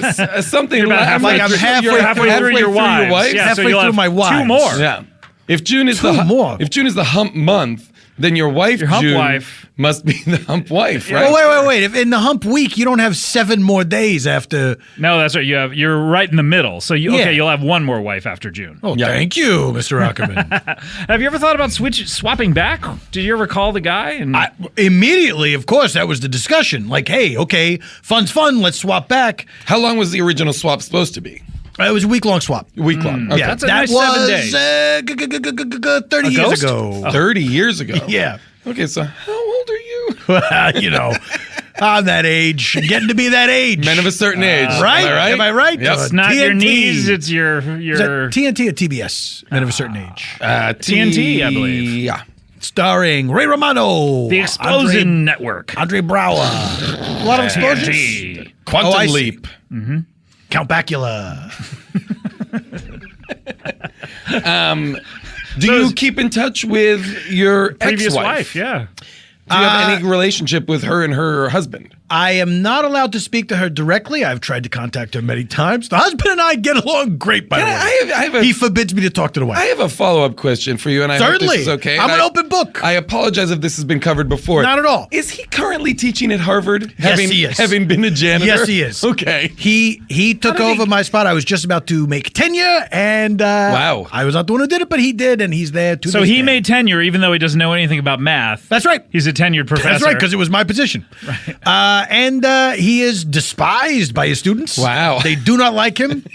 Something about halfway, like I'm halfway through your wives. Yeah, halfway so you'll through have my wives. 2 more. Yeah. If June is If June is the hump month, then your wife, hump June, wife, must be the hump wife, right? Oh, wait. If in the hump week, you don't have 7 more days after. No, that's right. You're right in the middle. So you'll have 1 more wife after June. Oh, thank you, Mr. Ackerman. Have you ever thought about swapping back? Did you ever call the guy? And Immediately, of course, that was the discussion. Like, hey, okay, fun's fun. Let's swap back. How long was the original swap supposed to be? It was a week-long swap. Week-long. Okay. Yeah, That's a that nice 7 days. 30 years ghost? ago. 30 years ago. Yeah. Okay, so how old are you? I'm that age. Getting to be that age. Men of a certain age. Right? Am I right? Yep. It's not your TNT. knees, it's your Is that TNT or TBS? Men of a certain age. TNT, I believe. Yeah. Starring Ray Romano. The Explosion Network. Andre Brower. A lot of explosions. TNT. Quantum I see. leap. Count Bakula. Do you keep in touch with your Previous ex-wife? wife, yeah. Do you have any relationship with her and her husband? I am not allowed to speak to her directly. I've tried to contact her many times. The husband and I get along great, by the way. He forbids me to talk to the wife. I have a follow-up question for you, and I hope Certainly. this is okay. I'm And an open book. I apologize if this has been covered before. Not at all. Is he currently teaching at Harvard? Yes, he is. Having been a janitor? Yes, he is. Okay. He took over my spot. I was just about to make tenure, and Wow. I was not the one who did it, but he did, and he's there to So this he day. made tenure even though he doesn't know anything about math. That's right. He's a tenured professor. That's right, because it was my position. Right. And he is despised by his students. Wow. They do not like him.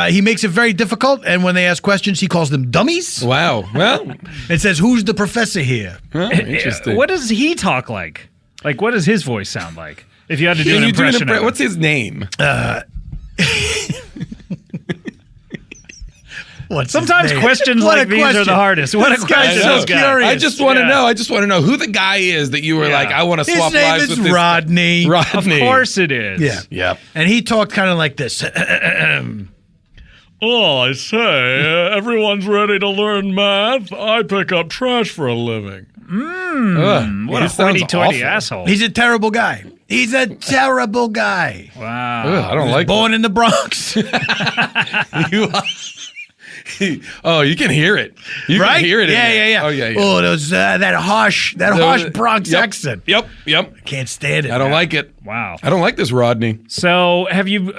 He makes it very difficult, and when they ask questions, he calls them dummies. Wow. Well, It says, who's the professor here? interesting. What does he talk like? Like, what does his voice sound like? If you had to do an impression of him. What's his name? Sometimes questions like these are the hardest. What a This guy's question, so this guy. curious. I just want to know. I just want to know who the guy is that you were like, I want to His swap name lives is with this Rodney. guy. Rodney. Of course it is. Yeah. Yep. And he talked kind of like this. Oh, I say, everyone's ready to learn math. I pick up trash for a living. What a hoity-toity asshole. He's a terrible guy. He's a terrible guy. Wow. Ugh, I don't like Born in the Bronx. Oh, you can hear it. You Right? can hear it. Yeah. Oh, yeah. Oh, those that harsh Bronx accent. Yep. Can't stand it. I don't like it. Wow. I don't like this Rodney. So have you,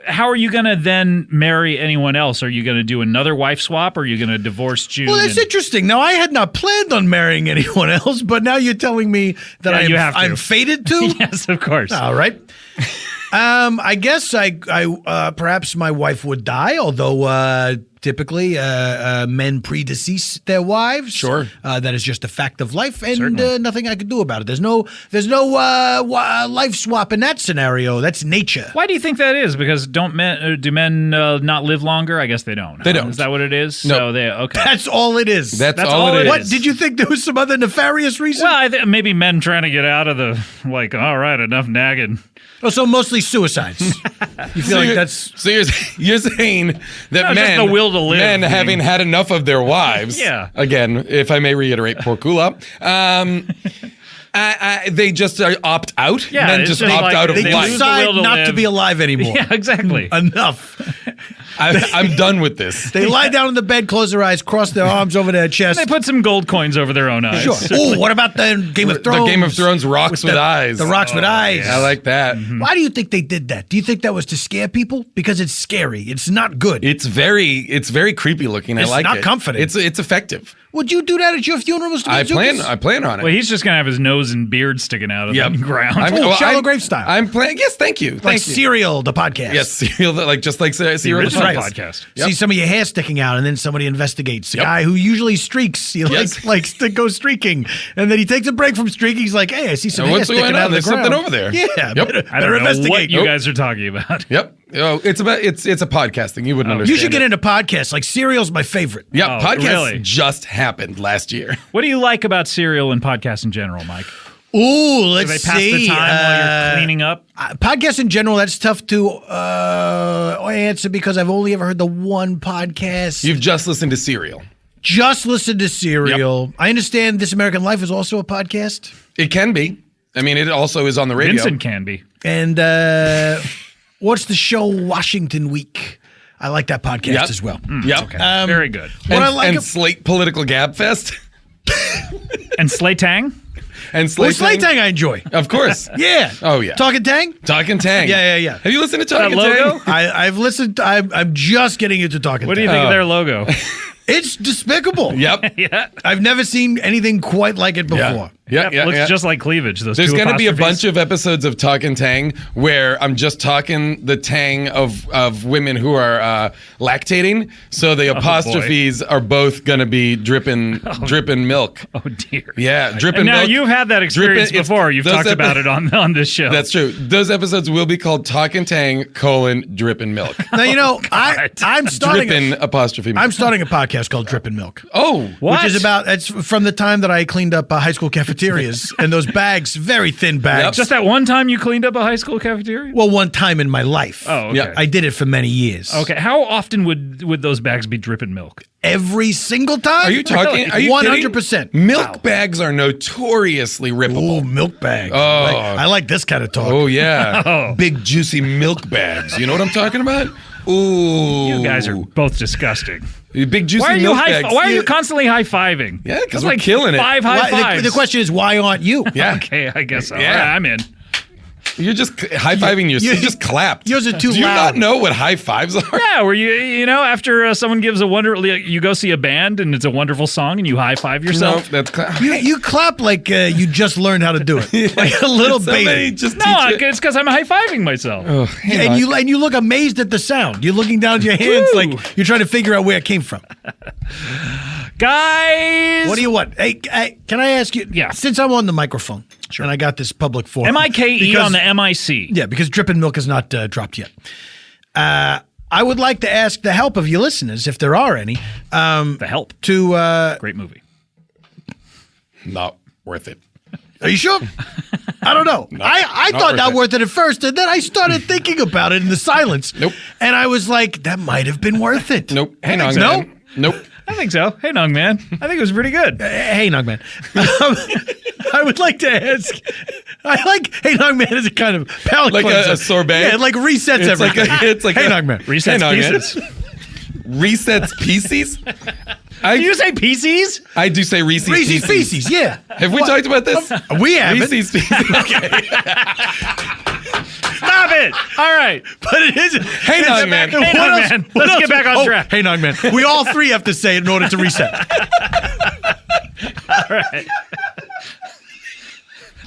how are you going to then marry anyone else? Are you going to do another wife swap or are you going to divorce June? Well, that's interesting. Now, I had not planned on marrying anyone else, but now you're telling me that Yeah, you have to. I'm fated to? Yes, of course. All right. I guess I perhaps my wife would die, although typically men predecease their wives. Sure. That is just a fact of life, and nothing I could do about it. There's no life swap in that scenario. That's nature. Why do you think that is? Because do men not live longer? I guess they don't. They don't. Is that what it is? No. So they okay. That's all it is. That's all all it it is. What did you think there was some other nefarious reason? Well, I think maybe men trying to get out of the all right, enough nagging. Oh, so mostly suicides. You feel like that's so you're saying that No, just men, the will to live men thing. having had enough of their wives. Yeah. Again, if I may reiterate, poor Kula. They just opt out. Yeah, men it's just just opt like out of they They life. lose the decide will to not to live. be alive anymore. Yeah, exactly. Enough. I'm done with this. They lie down in the bed, close their eyes, cross their arms over their chest. They put some gold coins over their own eyes. Sure. Oh, what about the Game of Thrones? The Game of Thrones rocks with eyes. The rocks with eyes. I like that. Why do you think they did that? Do you think that was to scare people? Because it's scary. It's not good. It's very creepy looking. It's I like not it. comforting. It's effective. Would you do that at your funeral, Mr. I Mantzoukas? plan on it. Well, he's just gonna have his nose and beard sticking out of the ground. Shallow Grave style. I'm playing. Yes, thank you. like Thank you. Serial, the podcast. Yes, Serial. Just like Serial. the original podcast. podcast. Yep. See some of your hair sticking out, and then somebody investigates. The Yep. guy who usually streaks, he Yes. likes to go streaking, and then he takes a break from streaking. He's like, "Hey, I see some And hair what's sticking going out on? of the There's ground. something over there. Yeah, Yep. better, I better don't know investigate. what you guys are talking about. Yep. Oh, it's a podcast thing. You wouldn't understand. You should get it. into podcasts. Like Serial's my favorite. Yep. Oh, Podcasts really? just happened last year. What do you like about cereal and podcasts in general, Mike? Ooh, Do let's they pass see. the time while you're cleaning up? Podcasts in general, that's tough to answer because I've only ever heard the one podcast. You've just listened to Serial. just listened to Serial. I understand This American Life is also a podcast. It can be. I mean, it also is on the radio. Vincent can be. And what's the show Washington Week? I like that podcast Yep. as well. Yep. Okay. Very good. What and, I like and Slate Political Gab Fest. And And Oh, Slaytang? Slate Tang I enjoy. Of course. Yeah. Oh, yeah. Talking Tang? Talking Tang. Yeah. Have you listened to Talking That Tang? logo? I've listened. I'm just getting into Talking What do Tang. you think of their logo? It's despicable. Yep. Yeah. I've never seen anything quite like it before. Yeah. Looks just like cleavage. Those There's two going to be a apostrophes. bunch of episodes of Talkin' Tang where I'm just talking the tang of women who are lactating. So the apostrophes are both going to be dripping milk. Oh dear. Yeah, dripping And now milk. you've had that experience Drippin'- before. You've those talked about it on this show. That's true. Those episodes will be called Talkin' Tang, drippin' milk. Now you know I'm starting. Drippin' apostrophe milk. I'm starting a podcast called Drippin' Milk. Oh, What? Which is about it's from the time that I cleaned up high school cafeterias and those bags, very thin bags. Just that one time you cleaned up a high school cafeteria? Well, one time in my life. Oh, okay. Yeah. I did it for many years. Okay. How often would those bags be dripping milk? Every single time. are you talking? Are you 100%. Milk bags are notoriously rippable. Ooh, milk bag. Oh. I like this kind of talk. Oh yeah, big juicy milk bags. You know what I'm talking about? Ooh, You guys are both disgusting. big juicy Why are you milk bags. Why are you constantly high fiving? Yeah, 'cause That's we're like killing it. 5 high Why- fives. the question is, why aren't you? Yeah, Okay, I guess so. Yeah. All right, I'm in. you're just high fiving yourself. You just clapped. Yours are too Do you loud. not know what high fives are? Yeah, where you know after someone gives you go see a band and it's a wonderful song and you high five No, yourself. that's You clap like you just learned how to do it, like a little Somebody baby. just No, teach it. it's because I'm high fiving myself. And you look amazed at the sound. You're looking down at your hands Woo. like you're trying to figure out where it came from. Guys, What do you want? Hey, can I ask you? Yeah. Since I'm on the microphone and I got this public forum, MIKE because- on the MIC. Yeah, because Drippin' Milk is not dropped yet. I would like to ask the help of you listeners, if there are any, The Help. to. Great movie. Not worth it. Are you sure? I don't know. I not thought worth not it. worth it at first, and then I started thinking about it in the silence. Nope. And I was like, that might have been worth it. Nope. Hang on. No? man. Nope. I think so. Hey, Nung man. I think it was pretty good. Hey, Nog Man. I would like to ask. I like Hey, Nog Man is a kind of palate Like cleanser. a sorbet? Yeah, it like resets It's like everything. it's like Hey, a- Nog Man. Resets Hang on, man. pieces. Resets pieces. Did you say PCs? I do say Reese's Reese's Pieces. Pieces, yeah. Have we talked about this? We haven't, Reese's Pieces. Stop it. All right. but it isn't. Hey, It's- Nog Man. What Hey, Nog else- Man. what Let's else- get back on track. Hey, Nog Man. We all three have to say it in order to reset.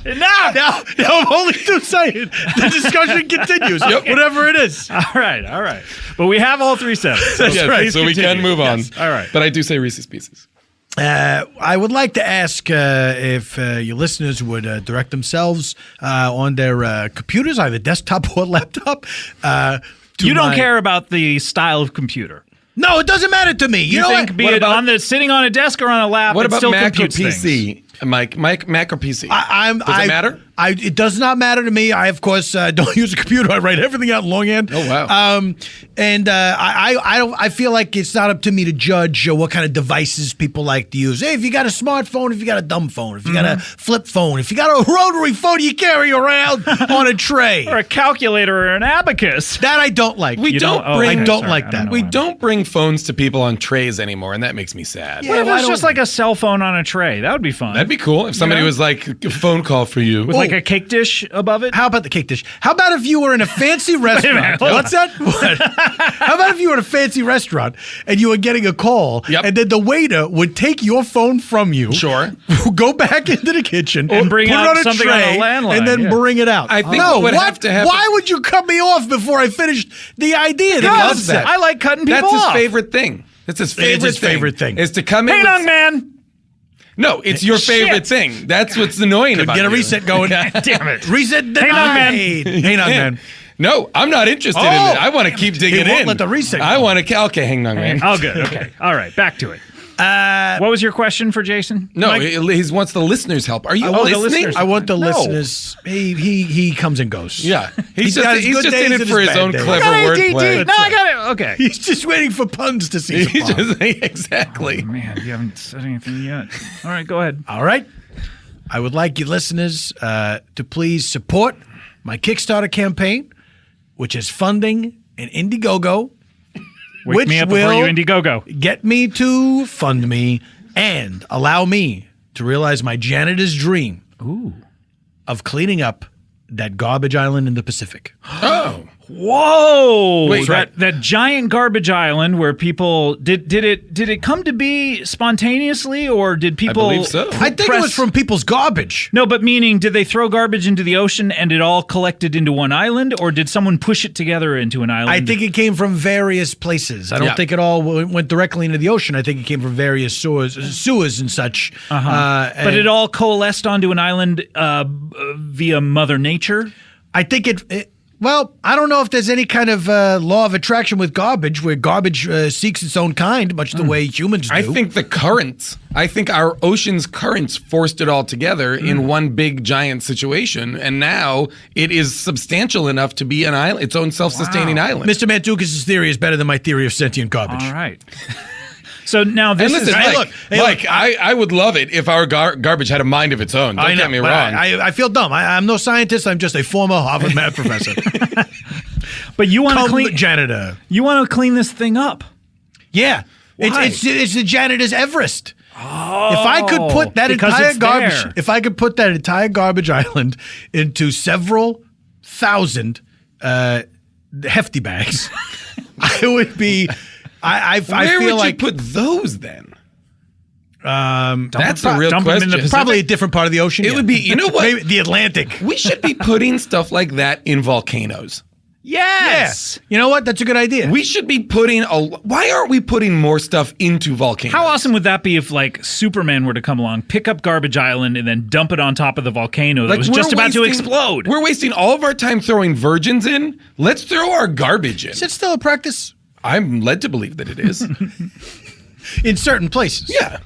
Enough. Now I'm only to say it. The discussion continues. Whatever it is. All right. But we have all 3 sets. So Yes, please so we can continue. move on. Yes. All right. But I do say Reese's Pieces. I would like to ask if your listeners would direct themselves on their computers, either desktop or laptop. You don't care about the style of computer. No, it doesn't matter to me. You, You know think what? be What it about- sitting on a desk or on a lap, What it about still Mac or computes things. PC? Mac or PC? Does it matter? It does not matter to me. I, of course, don't use a computer. I write everything out in longhand. Oh, wow. I feel like it's not up to me to judge what kind of devices people like to use. Hey, if you got a smartphone, if you got a dumb phone, if you got a flip phone, if you got a rotary phone you carry around on a tray. Or a calculator or an abacus. That I don't like. We don't oh, bring. I don't sorry, like I that. know We why. don't bring phones to people on trays anymore, and that makes me sad. Yeah. What if why it's just don't- like a cell phone on a tray? That would be fun. That'd be cool if somebody know? was like a phone call for you. With like a cake dish above it. How about the cake dish? How about if you were in a fancy restaurant? hold What's that? What? How about if you were in a fancy restaurant and you were getting a call, Yep. and then the waiter would take your phone from you, Sure. go back into the kitchen, And bring put out it on a something on a tray, landline, and then yeah. bring it out. I think no, what would what? have to happen- Why would you cut me off before I finished the idea? The loves concept? that. I like cutting people That's his off. favorite thing. That's his favorite his favorite thing. Is to come in. Hey, with- young man. No, it's your favorite thing. That's what's annoying about Get a you. reset going. Damn it. Reset Hey, young man. denied. Hey, young man. No, I'm not interested in Oh, it. I want to keep digging won't in. let the reset I go. want to. Okay, hang on, man. Oh, good. Okay. All right. Back to it. What was your question for Jason? No, he wants the listeners' help. Are you I want the listening? listeners' I want the No. listeners. He comes and goes. Yeah, He's got his he's good just days in it and for his his bad own days. clever I got ADD. wordplay. No, I got it. Okay. He's just waiting for puns to see. He's just exactly. Man, you haven't said anything yet. All right, go ahead. All right. I would like you listeners to please support my Kickstarter campaign, which is funding an Indiegogo, Wake which me up before will you Indiegogo. get me to fund me and allow me to realize my janitor's dream of cleaning up that garbage island in the Pacific. Oh, Whoa! Wait, that giant garbage island where people did it come to be spontaneously, or did people? believe so. I think it was from people's garbage. No, but meaning, did they throw garbage into the ocean and it all collected into one island, or did someone push it together into an island? I think it came from various places. I don't Yeah. think it all went directly into the ocean. I think it came from various sewers and such. but it all coalesced onto an island via Mother Nature. I think well, I don't know if there's any kind of law of attraction with garbage where garbage seeks its own kind, much the way humans do. I think the currents. I think our ocean's currents forced it all together in one big giant situation, and now it is substantial enough to be an island, its own self-sustaining island. Mr. Mantzoukas' theory is better than my theory of sentient garbage. All right. So now this And listen, is Mike, I would love it if our garbage had a mind of its own. Don't get me but wrong. I feel dumb. I'm no scientist. I'm just a former Harvard math professor. but you want to Come clean janitor. you want to clean this thing up. Yeah. Why? It's the janitor's Everest. If I could put that because entire it's garbage, there. if I could put that entire garbage island into several thousand hefty bags, I would be. I Where feel would like you put those then? That's them- a real dump them in question. the Pacific. probably a different part of the ocean. It would be, you know what? Maybe the Atlantic. We should be putting stuff like that in volcanoes. Yes. You know what? That's a good idea. We should be putting why aren't we putting more stuff into volcanoes? How awesome would that be if, like, Superman were to come along, pick up Garbage Island, and then dump it on top of the volcano that was we're just about to wasting- explode? We're wasting all of our time throwing virgins in. Let's throw our garbage in. Is it still a practice I'm led to believe that it is. in certain places? Yeah.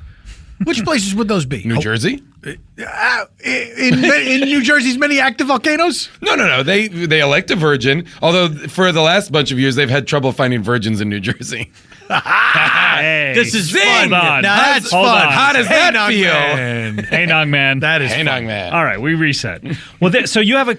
Which places would those be? New Jersey? In New Jersey's many active volcanoes? No. They elect a virgin, although for the last bunch of years they've had trouble finding virgins in New Jersey. Hey, This is hold fun. on. Now that's Hold fun. on. How does that Heynong feel? Man. Heynong, man. That is Hey, fun. man. All right, we reset. Well, so you have an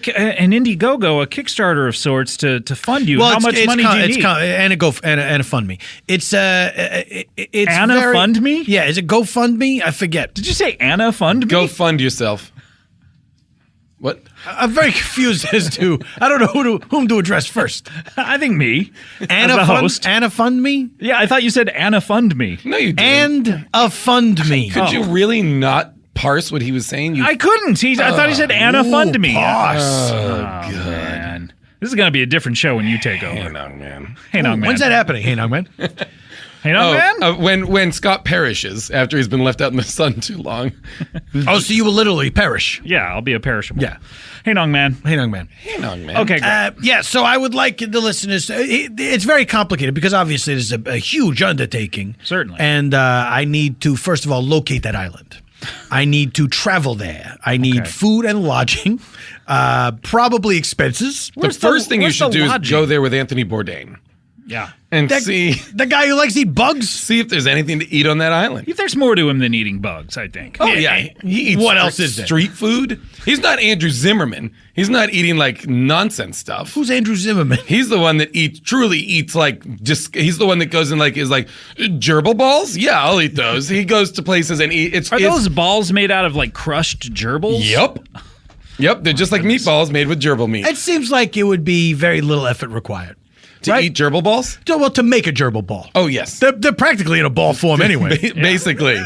Indiegogo, a Kickstarter of sorts to fund you. How much money do you need? And a GoFundMe. It's Anna very, Fund Me? Yeah, is it GoFundMe? I forget. Did you say Anna Fund Me? Go fund yourself. What? I'm very confused as to I don't know whom to address first. I think me. Anna as the Fund, host. Anna Fund Me Yeah, I thought you said Anna Fund Me. No, you didn't. and a Fund Me. Could you really not parse what he was saying? You I couldn't. I thought he said Anna Fund Me. Boss. Oh, man. This is going to be a different show when you take over. Heynong, man. Heynong, man. When's that happening? Hey, now, man. Heynong, man? When Scott perishes after he's been left out in the sun too long. Oh, so you will literally perish. Yeah, I'll be a perishable. Yeah. Heynong, man. Hey, now, man. Heynong, man. Okay, great. Yeah, so I would like the listeners. It's very complicated because obviously it is a huge undertaking. Certainly. And I need to, first of all, locate that island. I need to travel there. I need Okay. food and lodging, probably expenses. The first thing you where's should the do lodging? is go there with Anthony Bourdain Yeah. and That- see The guy who likes to eat bugs? see if there's anything to eat on that island. There's more to him than eating bugs, I think. Oh yeah, he eats What else is there? street food. He's not Andrew Zimmerman. He's not eating like nonsense stuff. Who's Andrew Zimmerman? He's the one that truly eats like just. He's the one that goes and like is like gerbil balls. Yeah, I'll eat those. He goes to places and eat. Are those balls made out of like crushed gerbils? Yep. They're just like meatballs made with gerbil meat. It seems like it would be very little effort required. To eat gerbil balls? Well, to make a gerbil ball. Oh yes. They're practically in a ball form anyway. Basically.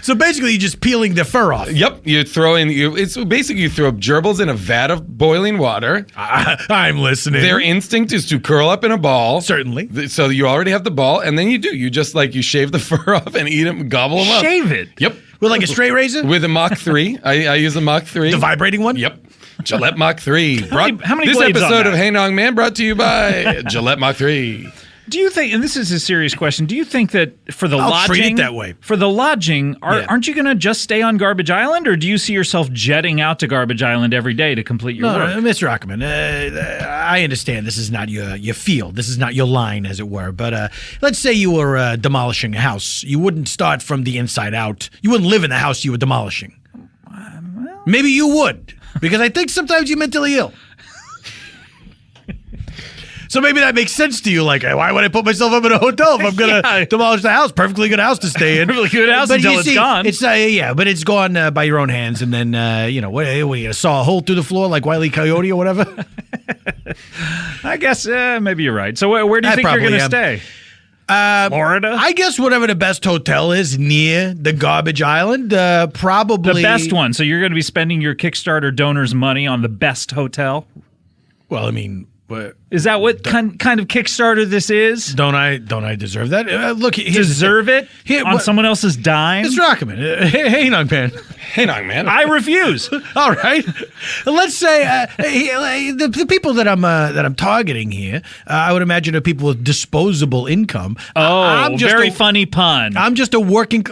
So basically, you're just peeling the fur off. Yep. You throw in. It's basically you throw gerbils in a vat of boiling water. I'm listening. Their instinct is to curl up in a ball. Certainly. So you already have the ball, and then you just like you shave the fur off and eat them, gobble them up. Shave it. Yep. With like a straight razor? With a Mach 3. I use a Mach 3. The vibrating one? Yep. Gillette Mach 3. How many This blades on episode that? of Heynong Man brought to you by Gillette Mach 3. Do you think, and this is a serious question, do you think that for the I'll lodging, treat it that way. For the lodging, aren't you going to just stay on Garbage Island, or do you see yourself jetting out to Garbage Island every day to complete your work? Mr. Ackerman, I understand this is not your field. This is not your line, as it were. But let's say you were demolishing a house. You wouldn't start from the inside out. You wouldn't live in the house you were demolishing. Maybe you would, because I think sometimes you're mentally ill. So maybe that makes sense to you. Like, why would I put myself up in a hotel if I'm going to demolish the house? Perfectly good house to stay in. Perfectly good house until it's gone. It's but it's gone by your own hands. And then, what are you going to saw a hole through the floor like Wile E. Coyote or whatever? I guess maybe you're right. So where do you I think you're probably going to am. stay? Florida? I guess whatever the best hotel is near the Garbage Island, probably. The best one. So you're going to be spending your Kickstarter donors' money on the best hotel? Well, I mean, but Is that what kind of Kickstarter this is? don't I deserve that? Look, here's the Deserve thing. it on someone else's dime? Mr. Ackerman, hey, Heynong man. Heynong Man. I refuse. All right. Let's say the people that I'm targeting here, I would imagine are people with disposable income. Oh, very funny pun. I'm just a working.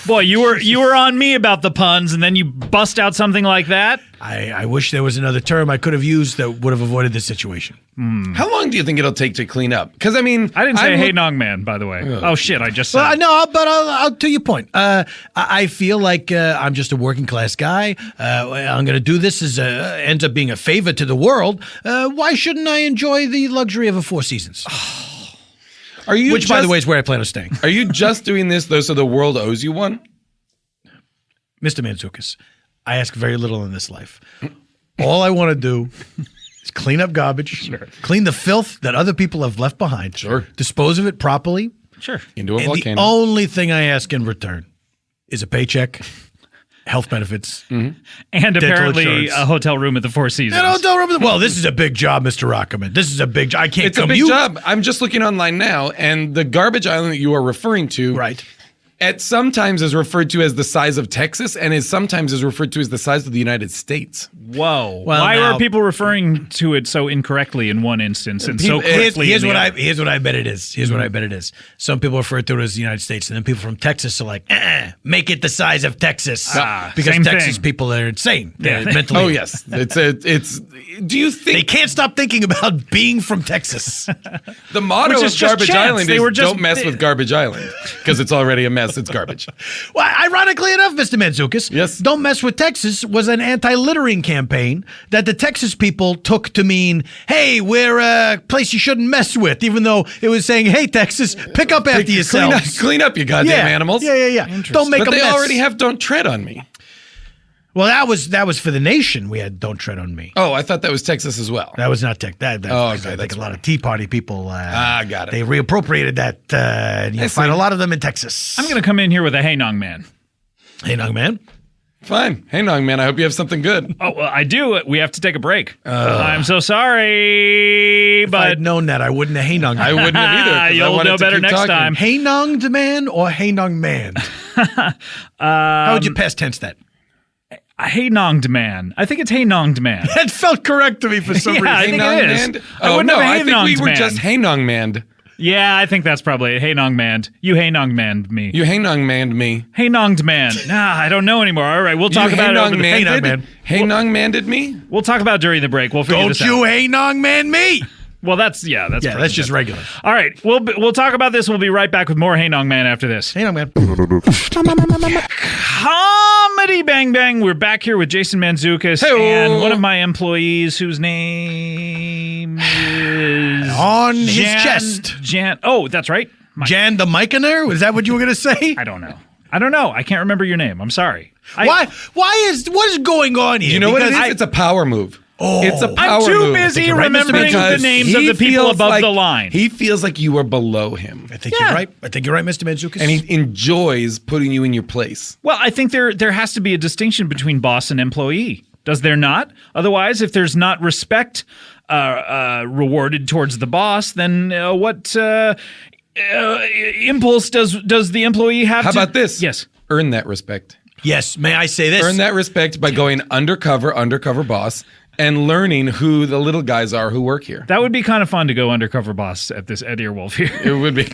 Boy, you were on me about the puns, and then you bust out something like that. I wish there was another term I could have used that would have avoided this situation. How long do you think it'll take to clean up? Because I mean, I didn't say "Hey Nong Man," by the way. Oh shit, I just said. Well, no, but I'll to your point. I feel like I'm just a working class guy. I'm going to do this as ends up being a favor to the world. Why shouldn't I enjoy the luxury of a Four Seasons? are you? Which, by the way, is where I plan on staying. are you just doing this though, so the world owes you one? Mr. Mantzoukas, I ask very little in this life. All I want to do is clean up garbage, clean the filth that other people have left behind, dispose of it properly. Sure. Into a And volcano. the only thing I ask in return is a paycheck, health benefits, And apparently insurance. a hotel room at the Four Seasons. and hotel room. Well, this is a big job, Mr. Rockerman. This is a big job. I can't It's a commute. big job. I'm just looking online now, and the garbage island that you are referring to, Right. at sometimes is referred to as the size of Texas, and is sometimes is referred to as the size of the United States. Whoa. Well, Why now- are people referring to it so incorrectly in one instance and so correctly Here's in the what other? here's what I bet it is. Here's what I bet it is. Some people refer to it as the United States, and then people from Texas are like, make it the size of Texas, because same Texas thing. people are insane. They're Yeah. mentally. Oh yes, it's. Do you They think can't stop thinking about being from Texas. the motto Which of is just Garbage chance. Island They is were just- "Don't mess with Garbage Island" because it's already a mess. It's garbage. Well, ironically enough, Mr. Mantzoukas, Yes. Don't Mess with Texas was an anti-littering campaign that the Texas people took to mean, hey, we're a place you shouldn't mess with, even though it was saying, hey, Texas, pick up after yourselves. Clean up, you goddamn animals. Yeah. Don't make But a they mess. already have "Don't Tread on Me." Well, that was for the nation. We had Don't Tread on Me. Oh, I thought that was Texas as well. That was not tech. That Oh, I okay, think that's a lot of Tea Party people. got it. They reappropriated that. And you find see. a lot of them in Texas. I'm going to come in here with a Hey Nong Man. Hey, young man. Fine. Hey, Nong Man, I hope you have something good. Oh, well, I do. We have to take a break. I'm so sorry, If I'd but known that, I wouldn't have Hey Nong. I wouldn't have either. 'cause I You'll wanted know to better keep next talking. time. Hey Nong man or Hey Nong man? How would you past tense that? Hey Nonged Man. I think it's Hey Nonged Man. That felt correct to me for some Yeah, I reason. think Hey, it Nong is. Manned? I Oh wouldn't no, have I Hey think we Nonged were Man. just Hey Nong Manned. Yeah, I think that's probably it. Heynong manned. You Heynong manned me. You Heynong manned me. Heynonged man. Nah, I don't know anymore. All right, we'll talk about it over the Heynong man. Heynong manded me? We'll talk about it during the break. We'll figure Don't this out. you Heynong man me? Well, that's that's just regular. All right, we'll talk about this. We'll be right back with more Heynong Man after this. Heynong man. Comedy Bang Bang. We're back here with Jason Mantzoukas and one of my employees whose name is On his chest. Jan. Oh, that's right. Jan the Mikener? Was that what you were going to say? I don't know. I can't remember your name. I'm sorry. What is going on here? You know what it is? It's a power move. Oh, it's a power I'm too move. busy right, Mr. remembering the Because names he of the people feels above like- the line. He feels like you are below him. I think you're right. I think you're right, Mr. Mantzoukas. And he enjoys putting you in your place. Well, I think there has to be a distinction between boss and employee. Does there not? Otherwise, if there's not respect rewarded towards the boss, then what impulse does the employee have? How about this? Yes. Earn that respect. Yes, may I say this? Earn that respect by going undercover boss, and learning who the little guys are who work here. That would be kind of fun to go undercover boss at this Ed Earwolf here. It would be.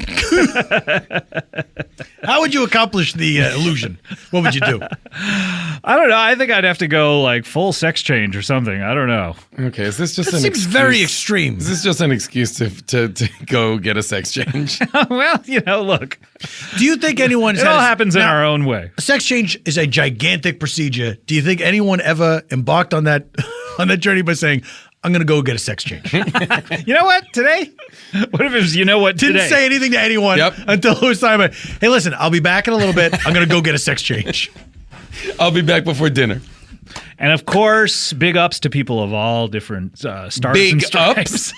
How would you accomplish the illusion? What would you do? I don't know. I think I'd have to go like full sex change or something. I don't know. Okay, is this just That an seems excuse? very extreme. Is this just an excuse to go get a sex change? Well, look, Do you think anyone it all happens in our own way. A sex change is a gigantic procedure. Do you think anyone ever embarked on that journey by saying, I'm going to go get a sex change? You know what? Today? What if it was, Didn't today? say anything to anyone until it was time. Hey, listen, I'll be back in a little bit. I'm going to go get a sex change. I'll be back before dinner. And of course, big ups to people of all different stars and Big stripes.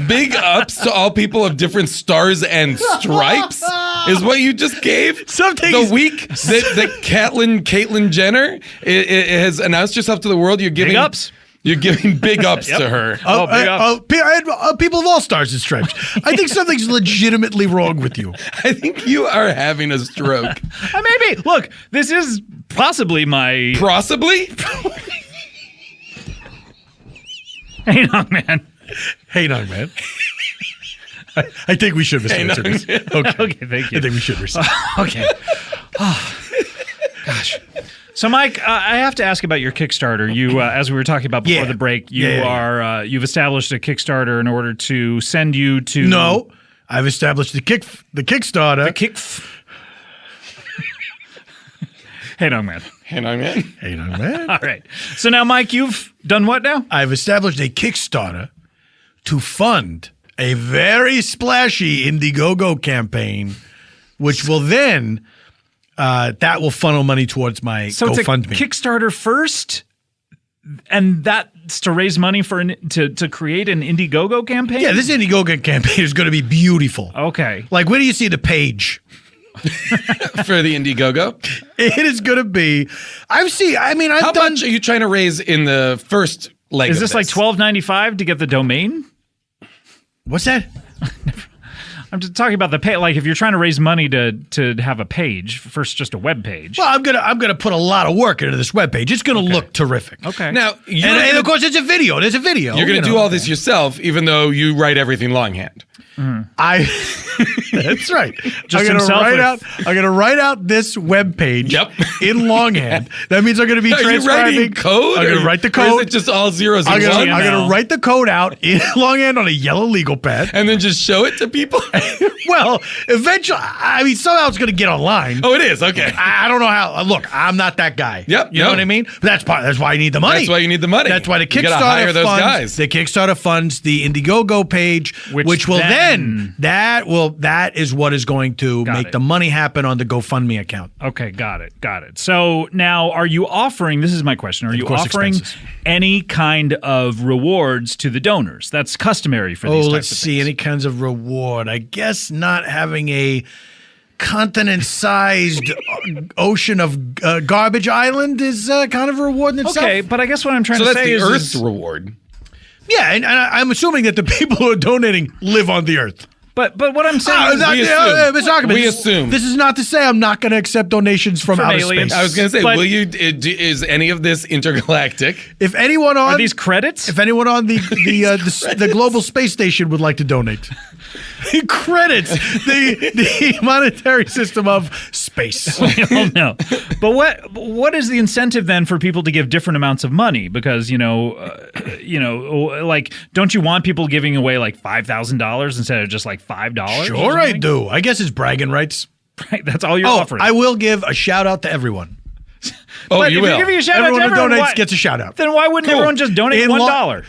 Big ups to all people of different stars and stripes is what you just gave. The week that Caitlyn Jenner has announced herself to the world, you're giving Big ups. You're giving big ups to her. Big ups. People of all stars and stripes. I think something's legitimately wrong with you. I think you are having a stroke. Maybe. Look, this is possibly my... Possibly? Heynong man. Heynong man. I think we should, Mr. Mantzoukas. Okay, thank you. I think we should receive. Okay. Oh, gosh. So, Mike, I have to ask about your Kickstarter. You, as we were talking about before the break, you've established a Kickstarter in order to send you to. No, I've established the Kickstarter. Heynong man. Heynong man. All right. So now, Mike, you've done what now? I've established a Kickstarter to fund a very splashy Indiegogo campaign, which will then. That will funnel money towards my GoFundMe. It's a Kickstarter first, and that's to raise money to create an Indiegogo campaign? Yeah, this Indiegogo campaign is going to be beautiful. Okay. Like, where do you see the page? For the Indiegogo? It is going to be... How much are you trying to raise in the first leg Is of this like $12.95 to get the domain? What's that? I'm just talking about the pay. Like, if you're trying to raise money to have a page, first just a web page. Well, I'm gonna put a lot of work into this web page. It's gonna look terrific. Okay. Now, and of course, it's a video. There's a video. You're going to do all this yourself, even though you write everything longhand. That's right. Just I'm himself gonna write out this web page Yep. in longhand. That means I'm gonna be Are you transcribing writing code? I'm gonna write the Or code. is it just all zeros and I'm ones? gonna write the code out in longhand on a yellow legal pad. And then just show it to people? Well, eventually, somehow it's gonna get online. Oh, it is? Okay. I don't know how. Look, I'm not that guy. Yep, You know what I mean? But that's why I need the money. That's why you need the money. That's why the You gotta hire Kickstarter those funds. guys. The Kickstarter funds the Indiegogo page, which will then that is what is going to make the money happen on the GoFundMe account. Okay, got it. So now, are you offering? This is my question. Are you offering any kind of rewards to the donors? That's customary for these. Let's see. Any kinds of reward? I guess not having a continent-sized ocean of garbage island is kind of a reward in itself. Okay, but I guess what I'm trying to So that's say the is Earth's reward. Yeah, and I'm assuming that the people who are donating live on the Earth. But what I'm saying We assume. This is not to say I'm not going to accept donations from outer aliens. space. I was going to say, But- will you? Is any of this intergalactic? If anyone on are these credits? If anyone on the global space station would like to donate, He credits the monetary system of space. Oh no! But what is the incentive then for people to give different amounts of money? Because like, don't you want people giving away like $5,000 instead of just like $5? Sure, I do. I guess it's bragging rights. Right, that's all you're offering. I will give a shout out to everyone. Oh, but you if will. You're giving a shout Everyone out to who everyone, donates gets a shout out. Then why wouldn't everyone just donate $1?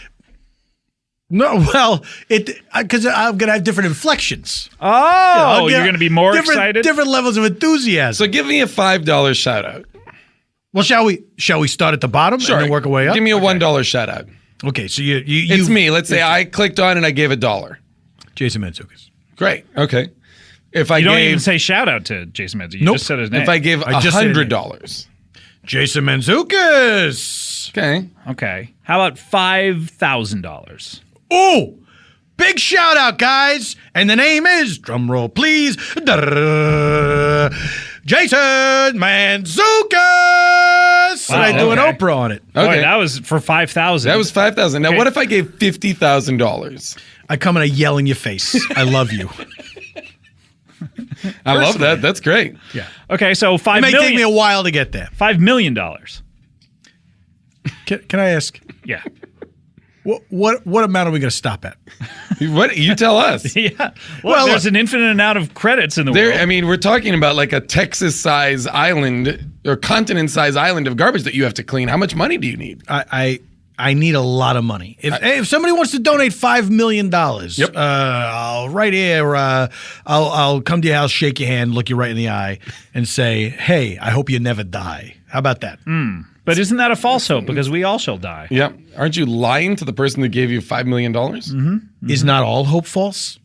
No, well, because I'm going to have different inflections. Oh, you're going to be more excited? Different levels of enthusiasm. So give me a $5 shout out. Well, shall we start at the bottom and then work our way up? Give me a $1 shout out. Okay, so you It's me. Let's say I clicked on and I gave $1. Jason Mantzoukas. Great. Okay. If I You don't gave, even say shout out to Jason Menzies. You Nope. just said his name. if I gave $100. Jason Mantzoukas. Okay. Okay. How about $5,000? Ooh, big shout out, guys. And the name is, drum roll please, Jason Mantzoukas. And I do an okay. Oprah on it. Boy, Okay. that was for $5,000. That was $5,000. Now, Okay. what if I gave $50,000? I come and I yell in your face. I love you. I love that. That's great. Yeah. Okay, so It may take me a while to get there. $5 million. Can I ask, Yeah. what amount are we going to stop at? What you tell us? Yeah. Well, there's an infinite amount of credits in the world. I mean, we're talking about like a Texas-size island or continent-size island of garbage that you have to clean. How much money do you need? I need a lot of money. If somebody wants to donate $5 million, Yep. I'll right here. I'll come to your house, shake your hand, look you right in the eye, and say, "Hey, I hope you never die." How about that? But isn't that a false hope? Because we all shall die. Yeah. Aren't you lying to the person that gave you $5 million? Is not all hope false?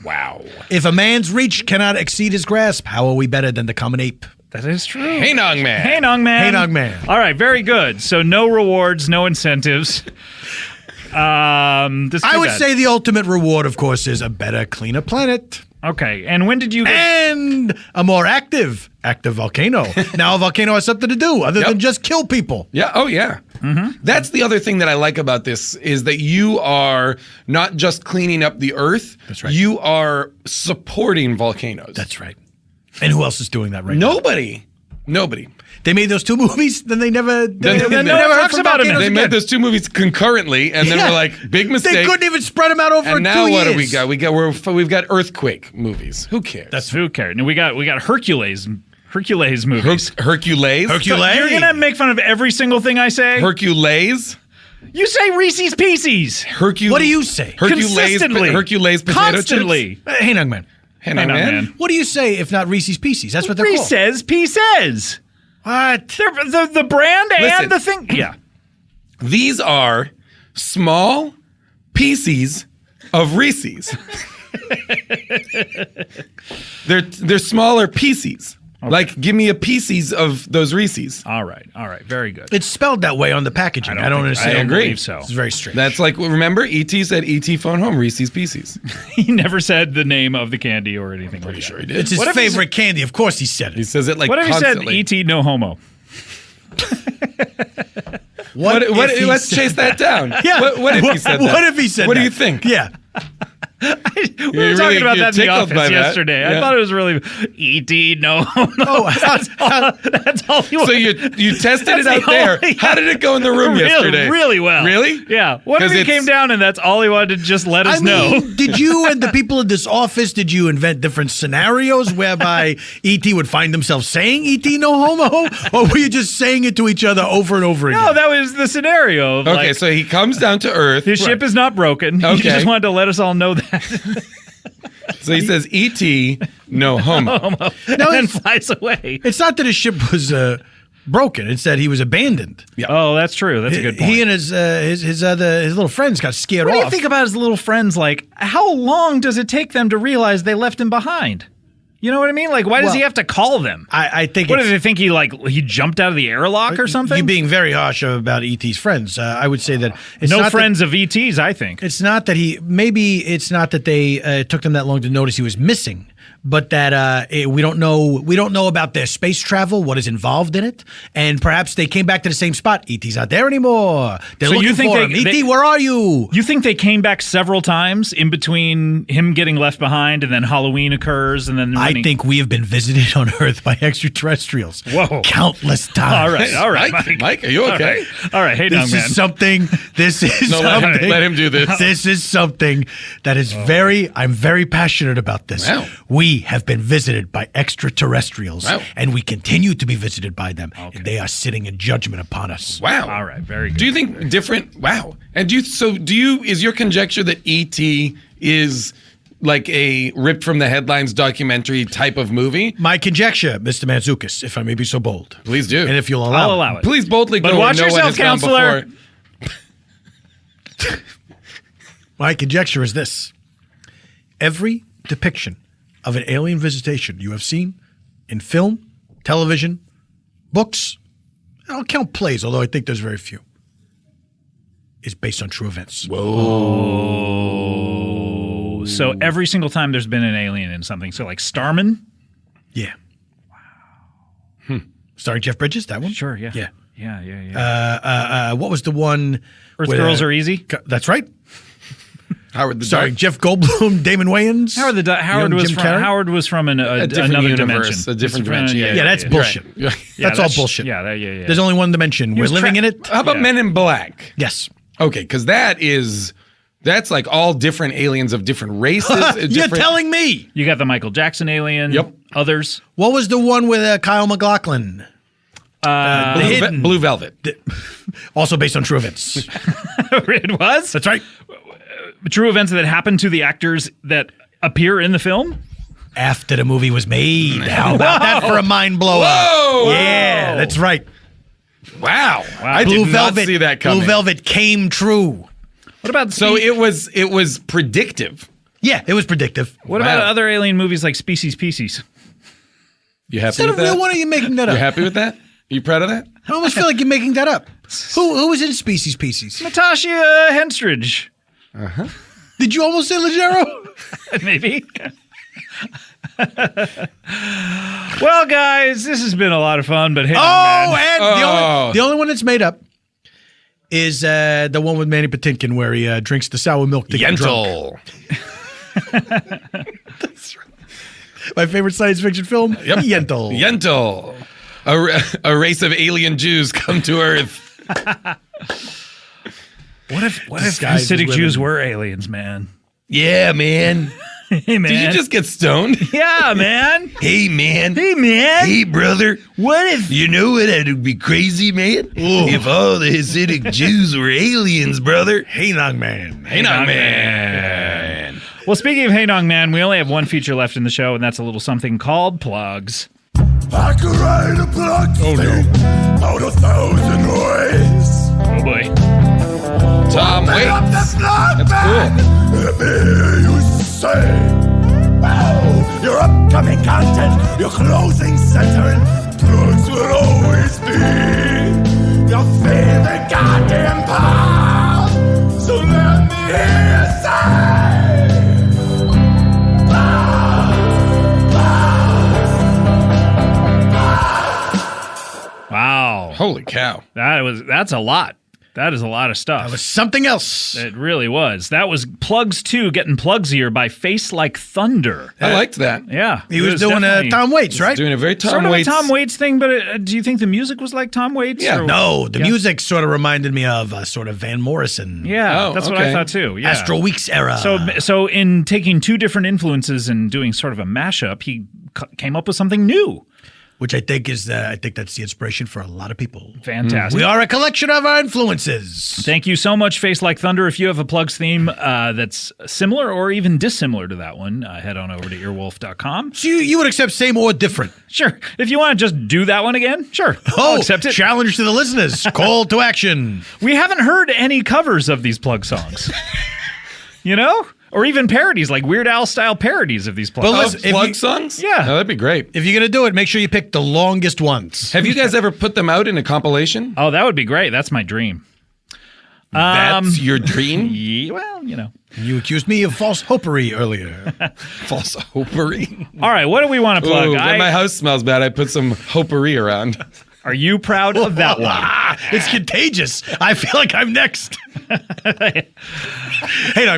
Wow. If a man's reach cannot exceed his grasp, how are we better than the common ape? That is true. Heynong man. Heynong man. Heynong man. All right, very good. So no rewards, no incentives. I would say the ultimate reward, of course, is a better, cleaner planet. Okay, and when did you get... And a more active volcano. Now a volcano has something to do other than just kill people. Yeah. Oh, yeah. That's the other thing that I like about this is that you are not just cleaning up the earth. That's right. You are supporting volcanoes. That's right. And who else is doing that right now? Nobody. They made those two movies, then they never Then never no one heard talks from about 'em. volcanoes They made again. those two movies concurrently, and then Yeah. we're like, big mistake. They couldn't even spread them out over and 2 now years. what do we got? We've got earthquake movies. Who cares? That's who cares. And we got Hercules movies. Hercules. You're gonna make fun of every single thing I say. Hercules. You say Reese's Pieces Hercules. What do you say? consistently, Hercules potato constantly. chips. Hey, young man. Hey, now, Heynong man. man. What do you say if not Reese's Pieces? That's what they're called. Reese's Pieces. What? They're the brand Listen. and the thing. Yeah. These are small pieces of Reese's. They're smaller pieces. Okay. Like, give me a pieces of those Reese's. All right. Very good. It's spelled that way on the packaging. I don't understand. I agree. believe so. It's very strange. That's like, remember, E.T. said E.T. phone home, Reese's Pieces. He never said the name of the candy or anything like that. Sure he did. It's his What if he's- favorite candy. Of course he said He it. says it like What if he said constantly. E.T. no homo? What, if he let's said chase that down. Yeah. What if he said that? What if he said What that? do you think? Yeah. We were You're talking about you're that in the tickled by office that. yesterday. I Yeah. thought it was really E.T. no homo. Oh, That's all you So you tested it That's out the there. only- How did it go in the room yesterday? Really well. Really? Yeah. What if 'Cause he it's- came down and that's all he wanted to just let us I know? mean, did you and the people in this office, did you invent different scenarios whereby E.T. would find themselves saying E.T. no homo? Or were you just saying it to each other over and over again? No, that was the scenario. Of Okay, like, so he comes down to Earth. his ship is not broken. He Okay. just wanted to let us all know that. So he says, E.T. no homo. and then flies away. It's not that his ship was broken. It's that he was abandoned. Oh, that's true. That's a good point. He and his little friends got scared What do off. you think about his little friends? Like, how long does it take them to realize they left him behind? You know what I mean? Like, why does he have to call them? I think What it's, did they think? He jumped out of the airlock or something? You being very harsh about E.T.'s friends. I would say that it's no not friends of ET's, I think. It's not that it's not that they took them that long to notice he was missing. but that we don't know about their space travel, what is involved in it, and perhaps they came back to the same spot. E.T.'s not there anymore. They're looking for him. E.T., where are you? You think they came back several times in between him getting left behind and then Halloween occurs and then I think we have been visited on Earth by extraterrestrials. Whoa. Countless times. All right, Mike, are you okay? All right, hey, This man. is something. This is No, something. let him do this. This is something that is I'm very passionate about this. Wow. We have been visited by extraterrestrials, Wow. and we continue to be visited by them, and they are sitting in judgment upon us. Wow. All right, very good. Do you think different? Wow. And is your conjecture that E.T. is like a ripped from the headlines documentary type of movie? My conjecture, Mr. Mantzoukas, if I may be so bold. Please do. And if you'll I'll allow allow it. Please boldly But go watch and know what yourself, has gone counselor. before. My conjecture is this. Every depiction of an alien visitation you have seen in film, television, books, I'll count plays, although I think there's very few, is based on true events. Oh, so every single time there's been an alien in something. So like Starman? Yeah. Wow. Starring Jeff Bridges, that one? Sure, yeah. Yeah. Yeah. What was the one? Earth with, Girls Are Easy? That's right. Howard the Starring Duck. Jeff Goldblum, Damon Wayans. Howard young Jim Carrey. Howard was from A different another universe, dimension. a different dimension. Yeah, that's bullshit. Yeah. That's all bullshit. Yeah. There's only one dimension. We're was living in it. How about Yeah. Men in Black? Yes. Okay, because that's like all different aliens of different races. You're different- telling me. You got the Michael Jackson alien. Yep. Others. What was the one with Kyle MacLachlan? The Hidden. Blue Velvet. Also based on true events. It was? That's right. True events that happened to the actors that appear in the film? After the movie was made. How about that for a mind blower? Whoa! Yeah, that's right. Wow. I Blue did Velvet. not see that coming. Blue Velvet came true. What about So it was predictive. Yeah, it was predictive. What Wow. about other alien movies like Species Pieces? You Is happy that a with real that? one or are you making that You up? happy with that? You proud of that? I almost feel like you're making that up. Who was in Species Pieces? Natasha Henstridge. Did you almost say Leggero? Maybe. Well, guys, this has been a lot of fun, but hey, Oh, man. and the only one that's made up is the one with Manny Patinkin where he drinks the sour milk to get drunk. Yentl. My favorite science fiction film, Yep. Yentl. Yentl. A race of alien Jews come to Earth. What if Disguised as Hasidic Jews women. were aliens, man? Yeah, man. Hey, man. Did you just get stoned? Yeah, man. Hey, man. Hey, man. Hey, brother. What if... You know what? It'd be crazy, man. If all the Hasidic Jews were aliens, brother. Heynong Man. Heynong man. Well, speaking of Heynong Man, we only have one feature left in the show, and that's a little something called plugs. I could write a plug out 1,000 ways. Oh, boy. Tom Waits. That's cool. If you say, oh, your upcoming content, your closing sentence, plugs will always be your favorite goddamn part. So let me hear you say, Wow. Holy cow. That's a lot. That is a lot of stuff. That was something else. It really was. That was Plugs 2, Getting Plugsier by Face Like Thunder. I liked that. Yeah. He it was doing definitely Tom Waits, right? Doing a very Tom sort of Waits. a Tom Waits thing, but do you think the music was like Tom Waits? Yeah. or- No, the Yeah. music sort of reminded me of sort of Van Morrison. Yeah, Oh, that's what I okay. thought too. Yeah. Astro Weeks era. So in taking two different influences and doing sort of a mashup, he came up with something new. which I think is I think that's the inspiration for a lot of people. Fantastic. We are a collection of our influences. Thank you so much, Face Like Thunder. If you have a plugs theme that's similar or even dissimilar to that one, head on over to earwolf.com. So you would accept same or different? Sure. If you want to just do that one again, sure. I'll accept it. Challenge to the listeners. Call to action. We haven't heard any covers of these plug songs. You know? Or even parodies, like Weird Al style parodies of these plugs. Well, Oh, listen, if plug you- songs? Yeah. No, that'd be great. If you're going to do it, make sure you pick the longest ones. Have you guys ever put them out in a compilation? Oh, that would be great. That's my dream. That's your dream? Yeah, well, You accused me of false hopery earlier. False hopery? All right, what do we want to plug? Ooh, when my house smells bad, I put some hopery around. Are you proud of that one? It's contagious. I feel like I'm next. Heynong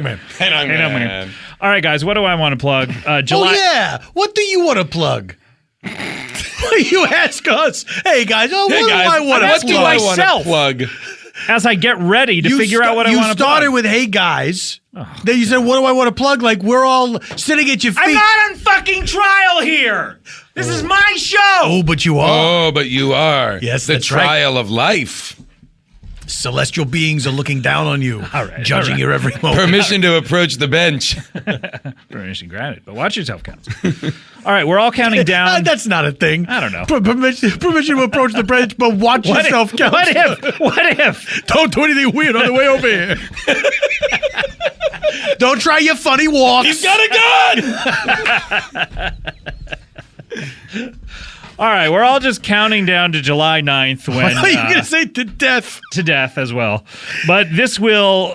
man. Heynong man. All right, guys, what do I want to plug? July. Oh, yeah. What do you want to plug? You ask us. Hey, guys. Oh, what do I want what to do plug? I want to plug? As I get ready to figure out what I want to plug. You started with, hey, guys. Then you said, what do I want to plug? Like, we're all sitting at your feet. I'm not on fucking trial here. This is my show. Oh, but you are. Oh, but you are. Yes, the that's right. trial of life. Celestial beings are looking down on you, judging your every moment. Permission to approach the bench. Permission granted, but watch yourself count. All right, we're all counting down. That's not a thing. I don't know. Permission to approach the bench, but watch yourself count. What if? Don't do anything weird on the way over here. Don't try your funny walks. He's got a gun! All right, we're all just counting down to July 9th when... I thought you were going to say to death. To death as well. But this will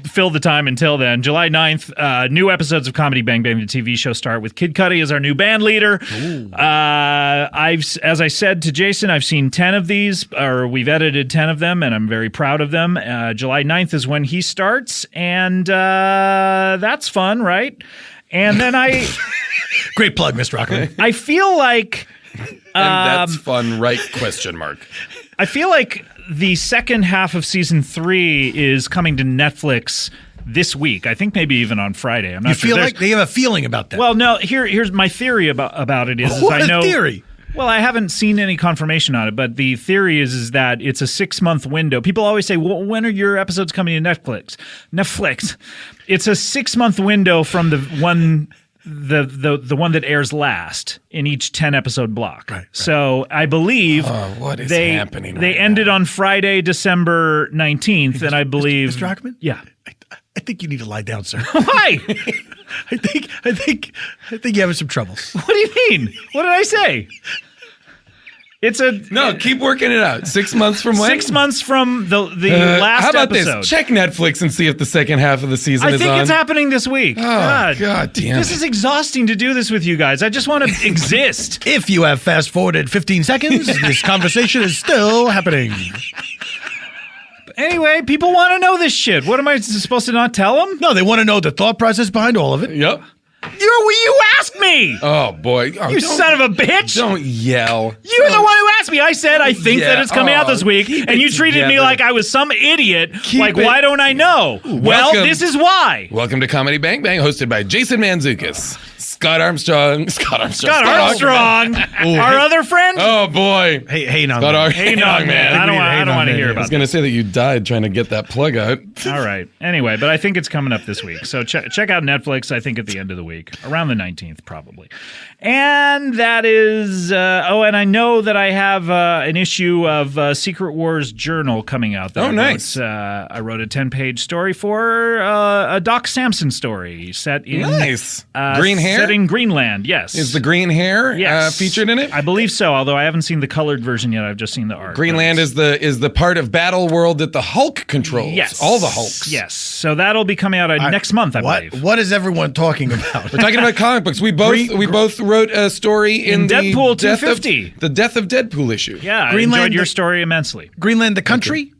fill the time until then. July 9th, new episodes of Comedy Bang Bang, the TV show, start with Kid Cudi as our new band leader. As I said to Jason, I've seen 10 of these, or we've edited 10 of them, and I'm very proud of them. July 9th is when he starts, and that's fun, right? And then Great plug, Mr. Rockman. I feel like... And that's fun, right? Question mark. I feel like the second half of season 3 is coming to Netflix this week. I think maybe even on Friday. I'm not sure. You feel like they have a feeling about that? Well, no. Here's my theory about it. What a theory? Well, I haven't seen any confirmation on it, but the theory is that it's a 6-month window. People always say, well, when are your episodes coming to Netflix? It's a 6-month window from the one that airs last in each 10-episode block. Right. So I believe what is they happening they ended on Friday, December 19th, and I believe Mr. Rockman? Yeah. I think you need to lie down, sir. Why? I think you're having some troubles. What do you mean? What did I say? No, keep working it out. 6 months from when? 6 months from the last How about episode. this? Check Netflix and see if the second half of the season is on. I think it's happening this week. Oh, God damn This is exhausting to do this with you guys. I just want to exist. If you have fast forwarded 15 seconds, this conversation is still happening. Anyway, people want to know this shit. What am I supposed to not tell them? No, they want to know the thought process behind all of it. Yep. You asked me. Oh, boy. Oh, you son of a bitch. Don't yell. You're the one who asked me. I said, I think that it's coming out this week. And you treated me like I was some idiot. Why don't I know? Well, this is why. Welcome to Comedy Bang Bang, hosted by Jason Mantzoukas. Scott Armstrong. Our other friend? Oh, boy. Heynong. Heynong, man. I don't want to hear about I was going to say that you died trying to get that plug out. All right. Anyway, but I think it's coming up this week. So check out Netflix, I think, at the end of the week. Around the 19th, probably. And that is... and I know that I have an issue of Secret Wars Journal coming out. Nice. I wrote a 10-page story for a Doc Samson story set in... Nice. Green hair? Set in Greenland, yes. Is the green hair featured in it? I believe so, although I haven't seen the colored version yet. I've just seen the art. Greenland is the part of Battle World that the Hulk controls. Yes. All the Hulks. Yes. So that'll be coming out next month, I believe. What is everyone talking about? We're talking about comic books. We both wrote a story in Deadpool 250. The Death of Deadpool issue. Yeah, I Greenland, enjoyed your story immensely. Greenland, the country?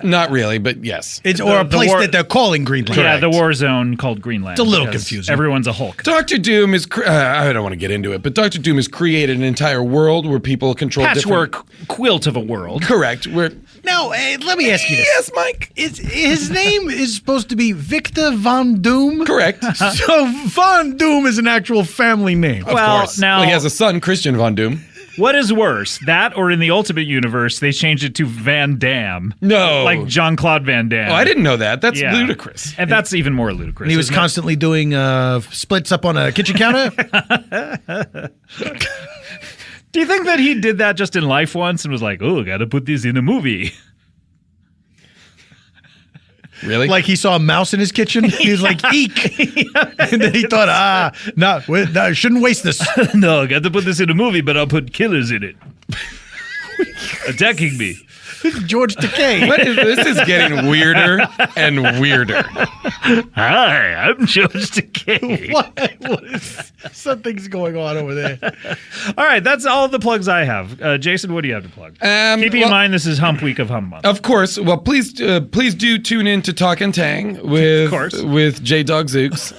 Not really, but yes. It's or a place that they're calling Greenland. Yeah, the war zone called Greenland. It's a little confusing. Everyone's a Hulk. Doctor Doom is... I don't want to get into it, but Doctor Doom has created an entire world where people control patchwork quilt of a world. Correct. Now, let me ask you this. Yes, Mike. His name is supposed to be Victor Von Doom? Correct. So Von Doom is an actual family name. Of course. Now, he has a son, Christian Von Doom. What is worse, that or in the Ultimate Universe, they changed it to Van Damme? No. Like Jean-Claude Van Damme. Oh, I didn't know that. That's ludicrous. And that's even more ludicrous. And he was constantly doing splits up on a kitchen counter? Do you think that he did that just in life once and was like, oh, gotta put this in a movie? Really? Like he saw a mouse in his kitchen? He was like, eek. And then he thought, no, I shouldn't waste this. No, I got to put this in a movie, but I'll put killers in it. Attacking me. George Takei. This is getting weirder and weirder. Hi, I'm George Takei. What is something's going on over there? All right, that's all the plugs I have. Jason, what do you have to plug? Keeping in mind this is Hump Week of Hump Month. Of course. Well, please do tune in to Talk and Tang with J Dog Zooks.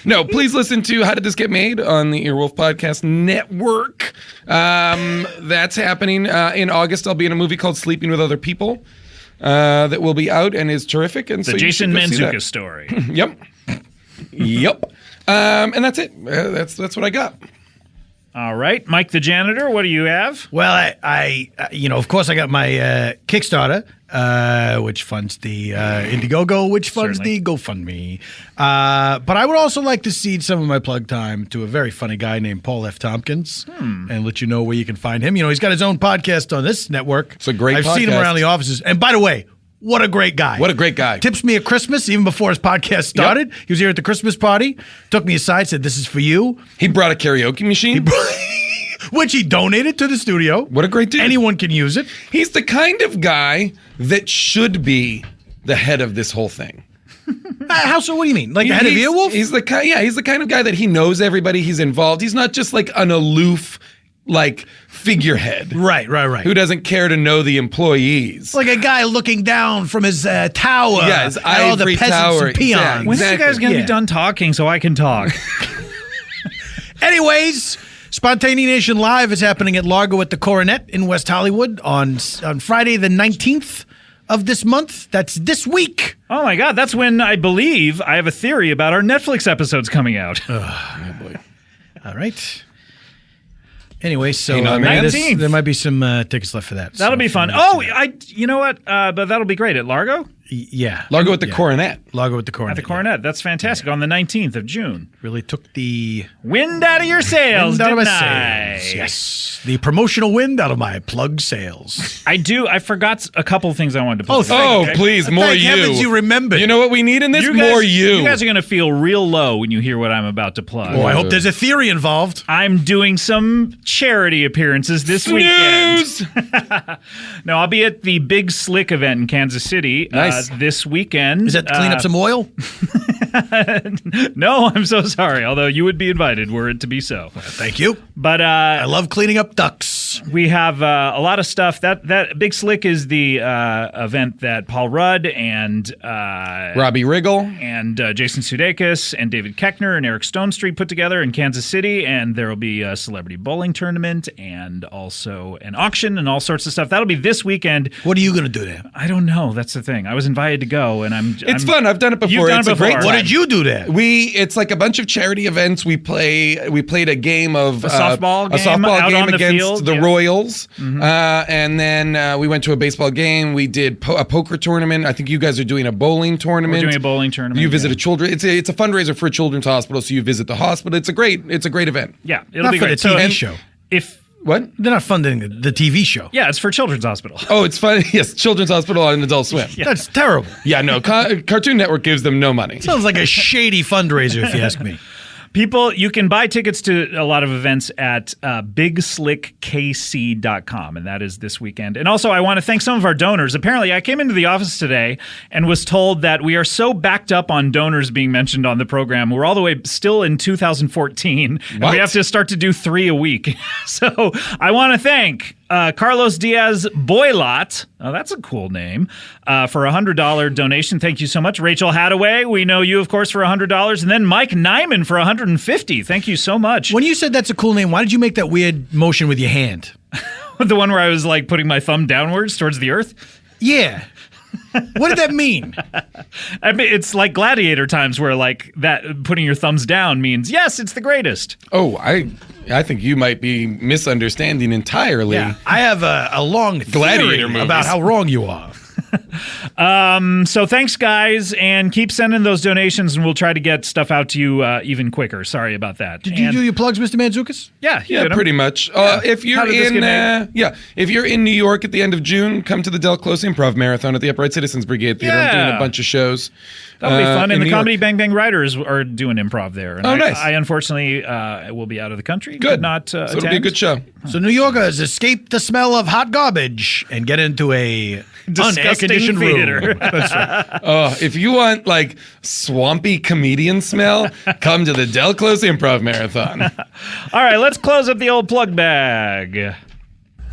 No, please listen to How Did This Get Made on the Earwolf Podcast Network. That's happening in August. I'll be in a movie called Sleeping with Other People that will be out and is terrific. And the Jason Mantzoukas story. Yep. And that's it. That's what I got. All right, Mike the janitor, what do you have? Well, I of course, I got my Kickstarter, which funds the Indiegogo, which funds the GoFundMe. But I would also like to cede some of my plug time to a very funny guy named Paul F. Tompkins and let you know where you can find him. He's got his own podcast on this network. It's a great podcast. I've seen him around the offices. And by the way, what a great guy. What a great guy. Tips me at Christmas, even before his podcast started. Yep. He was here at the Christmas party, took me aside, said, "This is for you." He brought a karaoke machine. Which he donated to the studio. What a great dude. Anyone can use it. He's the kind of guy that should be the head of this whole thing. How so? What do you mean? Like the head of Earwolf? He's the kind of guy that he knows everybody. He's involved. He's not just like an aloof, like, figurehead. Right. Who doesn't care to know the employees. Like a guy looking down from his tower. Yeah, his at all the ivory peasants tower. and peons. Exactly. When's you guys going to be done talking so I can talk? Anyways, Spontaneous Nation Live is happening at Largo at the Coronet in West Hollywood on Friday the 19th of this month. That's this week. Oh my God, that's when I believe I have a theory about our Netflix episodes coming out. Oh boy. All right. Anyway, so Heynong, there might be some tickets left for that. That'll be fun. Oh, you know what? But that'll be great at Largo. Yeah. Largo at the Coronet. Largo at the Coronet. At the Coronet. That's fantastic. On the 19th of June. Really took the wind out of your sails, wind out of my didn't I? sails. Yes. The promotional wind out of my plug sails. I forgot a couple of things I wanted to plug. Please, more Thank you. Heavens you remembered. You know what we need in this? More you. You guys are going to feel real low when you hear what I'm about to plug. Oh, I hope there's a theory involved. I'm doing some charity appearances this weekend. No, I'll be at the Big Slick event in Kansas City this weekend. Is that to clean up some oil? No, I'm so sorry. Although you would be invited were it to be so. Thank you. But I love cleaning up ducks. We have a lot of stuff. That Big Slick is the event that Paul Rudd and Robbie Riggle and Jason Sudeikis and David Koechner and Eric Stonestreet put together in Kansas City, and there will be a celebrity bowling tournament and also an auction and all sorts of stuff. That'll be this weekend. What are you going to do there? I don't know. That's the thing. I was invited to go, and It's fun. I've done it before. You've done it's it a great before. time. What did you do there? It's like a bunch of charity events. We played a game of a softball game out on the against field, the Royals, and then we went to a baseball game. We did a poker tournament. I think you guys are doing a bowling tournament. We're doing a bowling tournament. You visit a children. It's a fundraiser for a children's hospital. So you visit the hospital. It's a great event. Yeah, it'll Not be for great. the TV show. What? They're not funding the TV show. Yeah, it's for Children's Hospital. Oh, it's fun. Yes, Children's Hospital on Adult Swim. Yeah. That's terrible. Yeah, no. Cartoon Network gives them no money. Sounds like a shady fundraiser, if you ask me. People, you can buy tickets to a lot of events at bigslickkc.com, and that is this weekend. And also, I want to thank some of our donors. Apparently, I came into the office today and was told that we are so backed up on donors being mentioned on the program. We're all the way still in 2014, and we have to start to do 3 a week. So I want to thank Carlos Diaz Boylot. Oh, that's a cool name. For a $100 donation. Thank you so much. Rachel Hadaway, we know you, of course, for $100. And then Mike Nyman for $150. Thank you so much. When you said that's a cool name, why did you make that weird motion with your hand? The one where I was like putting my thumb downwards towards the earth? Yeah. What did that mean? I mean, it's like gladiator times where like that putting your thumbs down means, yes, it's the greatest. Oh, I think you might be misunderstanding entirely. Yeah. I have a long Gladiator theory movies. about how wrong you are. So thanks, guys, and keep sending those donations, and we'll try to get stuff out to you even quicker. Sorry about that. Did you do your plugs, Mr. Mantzoukas? Yeah, Yeah, pretty much. If you're if you're in New York at the end of June, come to the Del Close Improv Marathon at the Upright Citizens Brigade Theater. I'm doing a bunch of shows. That'll be fun. And the New Comedy York. Bang Bang writers are doing improv there. And Nice. I unfortunately will be out of the country. Good. Could not So attend. it'll be a good show. So New Yorkers, escape the smell of hot garbage and get into a Disgusting theater. room. That's right. If you want like swampy comedian smell, come to the Del Close Improv Marathon. All right, let's close up the old plug bag.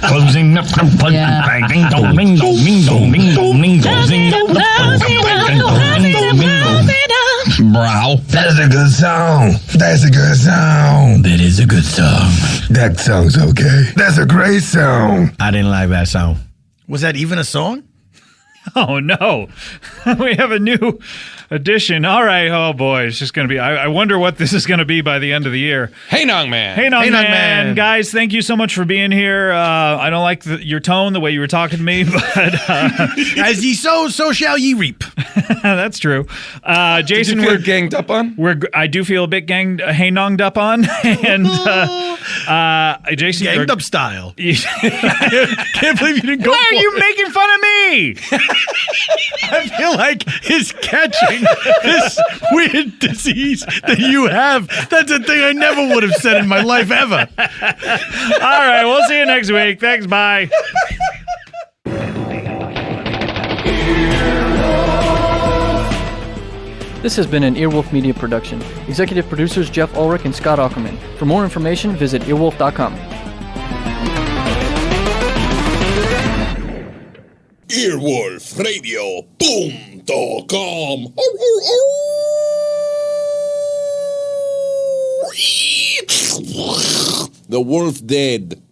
Closing up the plug bag. Ding dong, ding dong, ding dong, ding dong, ding dong. Closing up the plug bag. Ding dong, ding dong, ding dong. Bro, That's a good song. That's a good song. That is a good song. That song's okay. That's a great song. I didn't like that song. Was that even a song? Oh, no. We have a new edition. All right. Oh, boy. It's just going to be... I wonder what this is going to be by the end of the year. Heynong Man. Heynong Man. Guys, thank you so much for being here. I don't like your tone, the way you were talking to me, but... As ye sow, so shall ye reap. That's true. Jason, Did you feel ganged up on? I do feel a bit Heynonged up on. And Jason... Ganged up style. Can't believe you didn't go. Why are you making fun of me? I feel like he's catching this weird disease that you have. That's a thing I never would have said in my life ever. All right, we'll see you next week. Thanks, bye. This has been an Earwolf Media production. Executive producers Jeff Ulrich and Scott Ackerman. For more information, visit earwolf.com. earwolfradio.com. The wolf dead.